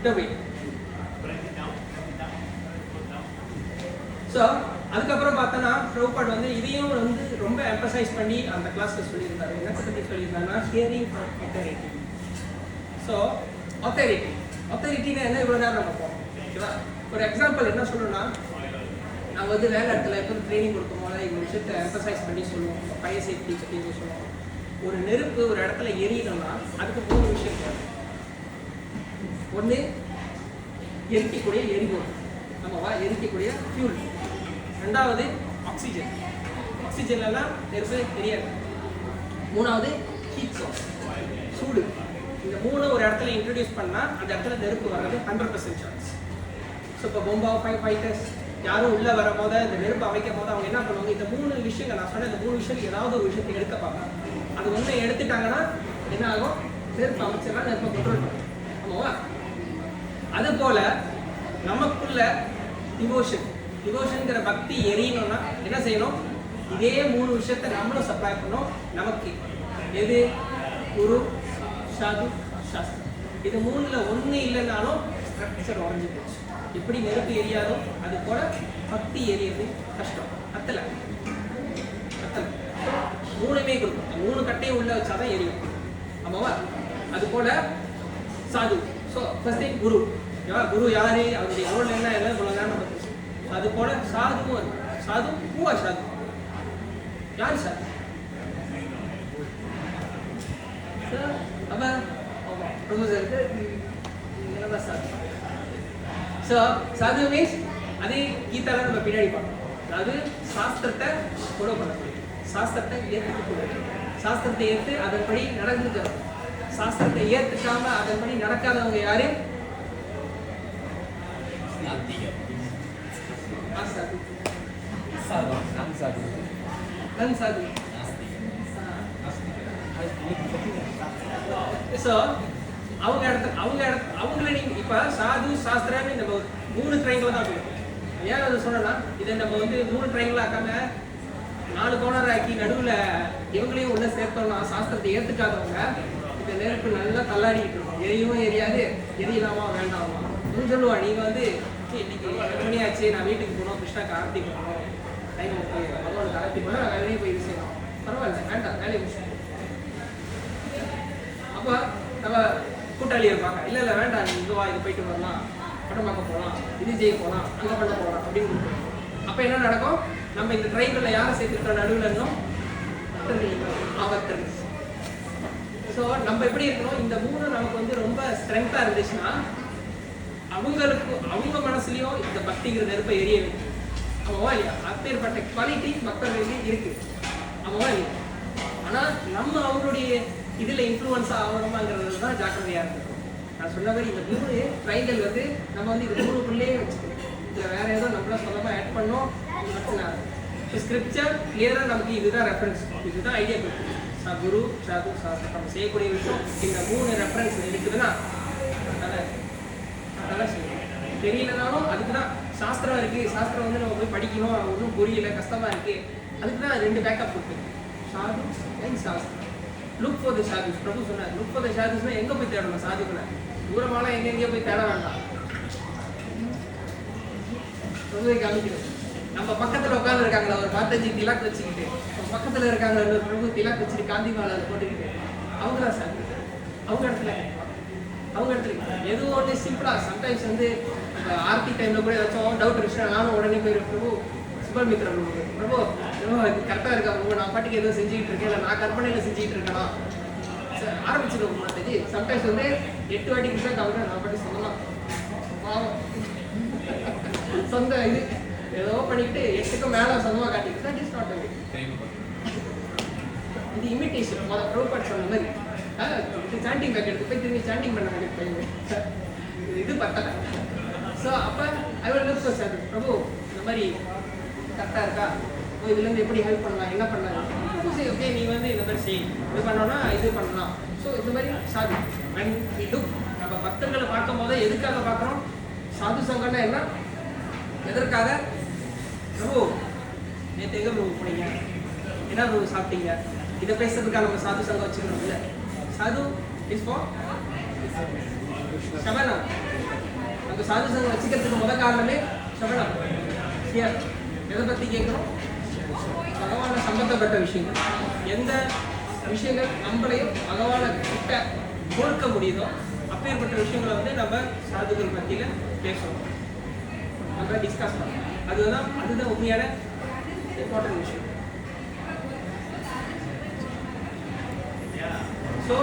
the way. So அதுக்கப்புறம் பார்த்தோன்னா பிரபுபாட் வந்து இதையும் வந்து ரொம்ப எம்பசைஸ் பண்ணி அந்த கிளாஸில் சொல்லியிருந்தாரு. என்ன பற்றி சொல்லியிருந்தாருன்னா ஹியரிங் ஃப்ரம் அத்தாரிட்டி. ஸோ அத்தாரிட்டினா என்ன? இவ்வளோ நேரம் நம்ம போகிறோம். ஓகேவா? ஒரு எக்ஸாம்பிள் என்ன சொல்லணும்னா, நான் வந்து வேலை இடத்துல எப்போ ட்ரைனிங் கொடுக்கும் போது இந்த விஷயத்தை எம்பசைஸ் பண்ணி சொல்லுவோம். ஃபயர் சேஃப்டி பற்றி சொல்லுவோம். ஒரு நெருப்பு ஒரு இடத்துல எரியணும்னா அதுக்கு 3 விஷயம் தேவை. ஒன்று எரிக்கக்கூடிய எரிபொருள், நம்மவா எரிக்கக்கூடிய ஃபியூல். 2வது ஆக்சிஜன், ஆக்சிஜன்லாம் நெருப்பு தெரியாது. 3வது ஹீட் சோர்ஸ், சூடு. இந்த 3 ஒரு இடத்துல இன்ட்ரடியூஸ் பண்ணால் அந்த இடத்துல நெருப்பு வர்றது 100% சான்ஸ். ஸோ இப்போ பொம்பாவை ஃபைட்டர்ஸ் யாரும் உள்ளே வரும் போது இந்த நெருப்பு அமைக்கும் போது அவங்க என்ன பண்ணுவாங்க? இந்த 3 விஷயங்கள் நான் சொன்ன இந்த 3 விஷயம் ஏதாவது ஒரு விஷயத்தை எடுக்க பார்ப்பாங்க. அது ஒன்று எடுத்துட்டாங்கன்னா என்ன ஆகும்? நெருப்பு அமைச்சர்லாம் நெருப்பை கண்ட்ரோல் பண்ணும். ஆமாவா? அது போல நமக்குள்ள டிவோஷன்ங்கிற பக்தி எரியணும்னா என்ன செய்யணும்? இதே 3 விஷயத்தை நம்மளும் சப்ளை பண்ணோம். நமக்கு எது? குரு, சாது, சாஸ்திரம். இது 3ல ஒன்று இல்லைன்னாலும் ஸ்ட்ரக்சர் உடஞ்சி போச்சு. எப்படி நெருப்பு எரியாதோ அது போல பக்தி எரியது கஷ்டம். அத்தலை 3மே கொடுக்கும். 3 கட்டையும் உள்ள வச்சாதான் எரியும். ஆமாவா? அது போல சாது. ஸோ ஃபர்ஸ்ட் திங் குரு. குரு யாரு, அவருடைய ரோல் என்ன, எல்லாம் இவ்வளோ நேரம் நம்ம பேசுவோம். அது போல சாதுவும் இருக்கு. சாது பூவா சாது யார் சாது? அப்ப ப்ரொஃபஸருக்கு என்னதான் சாது? ஸோ சாது மீன்ஸ் அதே கீதால நம்ம பின்னாடி பார்க்கணும். அதாவது சாஸ்திரத்தை ஃபாலோ பண்ணக்கூடிய, சாஸ்திரத்தை ஏற்றுக்கக்கூடிய, சாஸ்திரத்தை ஏற்று அதன்படி நடந்துக்கிறோம். சாஸ்திரத்தை ஏற்றுக்காம அதன்படி நடக்காதவங்க யாரு? அவங்கள நீங்க இப்ப சாது சாஸ்திரம் நம்ம 3 ட்ரையாங்கிள் தான் போகும். ஏன் அதை சொன்னா இதை நம்ம 3 ட்ரையாங்கிள் ஆக்காம 4 கோணர் ஆக்கி நடுவுல இவங்களையும் உள்ள சேர்த்தோம்னா சாஸ்திரத்தை ஏத்துக்காதவங்க இந்த நெருப்பு நல்லா தள்ளாடிட்டு இருக்கும். எரியவும் எரியாது, எரியலாமா வேண்டாமா சொல்லுவா. நீங்க இன்னைக்கு 2 மணி ஆச்சு, நான் வீட்டுக்கு போகணும், கிருஷ்ணாக்கு ஆரத்தி பண்ணணும், டைம் போய் பகவானுக்கு ஆரத்தி பண்ண நான் வேலையே போய் இது செய்யணும். பரவாயில்ல, வேண்டாம், வேலையை முடிச்சு. அப்போ நம்ம கூட்டாளி இருப்பாங்க, இல்லை வேண்டாம், நீ இங்கே வா, இது போயிட்டு வரலாம், படம் பார்க்க போகலாம், இது செய்ய போகலாம், அங்கே பண்ண போகலாம் அப்படின்னு. அப்போ என்ன நடக்கும்? நம்ம இந்த ட்ரைனில் யாரை சேர்த்துக்கிற நடுவில் இருந்தோம்? அவத்தர். ஸோ நம்ம எப்படி இருக்கணும்? இந்த 3 நமக்கு ரொம்ப ஸ்ட்ரென்த்தாக இருந்துச்சுன்னா அவங்களுக்கு அவங்க மனசுலையும் இந்த பக்திங்கிற நெருப்பை எரிய வைக்கும். அவவா இல்லையா? அப்பேற்பட்ட குவாலிட்டி மக்களுக்கு இருக்கு. அவவா இல்லையா? ஆனால் நம்ம அவங்களுடைய இதில் இன்ஃப்ளூயன்ஸாக ஆகணுமாங்கிறது தான் ஜாக்கிரதையாக இருக்கணும். நான் சொன்ன மாதிரி இந்த 3 ட்ரைகள் நம்ம இது 3க்குள்ளேயே வச்சுக்கணும். இதில் வேற ஏதோ நம்மள சொந்தமாக ஆட் பண்ணோம் பிரச்சனை. ஸ்கிரிப்சர் கிளியராக நமக்கு இதுதான் ரெஃபரன்ஸ், இதுதான் ஐடியா கொடுக்கும். குரு, சாது, சாஸ்திரம் நம்ம செய்யக்கூடிய விஷயம் இந்த 3 ரெஃபரன்ஸ் இருக்குதுன்னா அதெல்லாம் செய்யணும். தெரியலனாலும் அதுக்கு தான் சாஸ்திரம் இருக்குது. சாஸ்திரம் நம்ம போய் படிக்கணும், ஒன்றும் புரியல, கஷ்டமாக இருக்குது, அதுக்கு தான் 2 பேக்கப் கொடுக்குது. சாது அண்ட் சாஸ்திரம். Look for the sadhus. பிரபு சொன்னார், லுக் ஃபார் த சாதுஸ்னா எங்கே போய் தேடணும்? சாதுக்குள்ள தூரமாலாம் எங்கெங்கேயோ போய் தேட வேண்டாம். பிரபுவை காமிக்கிறது. நம்ம பக்கத்தில் உட்காந்துருக்காங்களா ஒரு 45 திலாக் வச்சுக்கிட்டு, பக்கத்தில் இருக்காங்க ஒரு பிரபு திலாக் வச்சுட்டு காந்தி மாலை போட்டுக்கிட்டு, அவங்க தான் சார். அவங்க இடத்துல எதுவும் ஒன்று சிம்பிளாக சம்டைம்ஸ் ஆர்த்தி டைமில் கூட ஏதாச்சும் டவுட் இருந்துச்சுன்னா நானும் உடனே போய் பிரபு சுபமித்ரா பிரபு இது கரெக்டாக இருக்கா பிரபு, நான் பாட்டுக்கு எதுவும் செஞ்சுக்கிட்டு இருக்கேன், இல்லை நான் கற்பனையில் செஞ்சுக்கிட்டு இருக்கேனா ஆரம்பிச்சிருக்கோம் மாட்டேஜி. சம்டைம்ஸ் 8 வாட்டி கிருஷ்ணா காமிக்க நான் பாட்டு சொல்லலாம் சொந்த இது ஏதோ பண்ணிக்கிட்டு 8க்கு மேலே சொந்தமாக காட்டிக்கிட்டு தட் இஸ் நாட் அ வே. இது இமிட்டேஷன். ப்ரோபாட் சொன்ன மாதிரி சாண்டிங் பேக் எடுத்து போய் திரும்பி சாண்டிங் பண்ண வேண்டிய இது பத்தலை. ஸோ அப்போ I will look for sir. Prabhu இந்த மாதிரி கரெக்டாக இருக்கா, இதுலேருந்து எப்படி ஹெல்ப் பண்ணலாம், என்ன பண்ணலாம், சரி ஓகே நீ இந்த மாதிரி செய், இது பண்ணோன்னா இது பண்ணலாம். ஸோ இந்த மாதிரி சாது அண்ட் வி லுக். நம்ம பக்தர்களை பார்க்கும் போது எதுக்காக பார்க்குறோம்? சாது சங்கம்னா என்ன, எதற்காக? பிரபு நேற்று எங்கே பிரபு போனீங்க, என்ன பிரபு சாப்பிட்டீங்க, இதை பேசுறதுக்காக நம்ம சாது சங்கம் வச்சுக்கணும். இல்லை, சாது இஸ் ஃபார் சபனம். நம்ம சாது சங்கம் வச்சுக்கிறதுக்கு முதல் காரணமே சபனம். எதை பற்றி கேட்குறோம்? பகவான சம்பந்தப்பட்ட விஷயங்கள். எந்த விஷயங்கள் நம்மளையும் பகவான கிட்ட கொடுக்க முடியுதோ அப்பேற்பட்ட விஷயங்களை நம்ம சாதுகள் மத்தியில் பேசணும், நம்ம டிஸ்கஸ் பண்ணணும். அதுதான் உண்மையான இம்பார்ட்டன்ட் விஷயம். ஸோ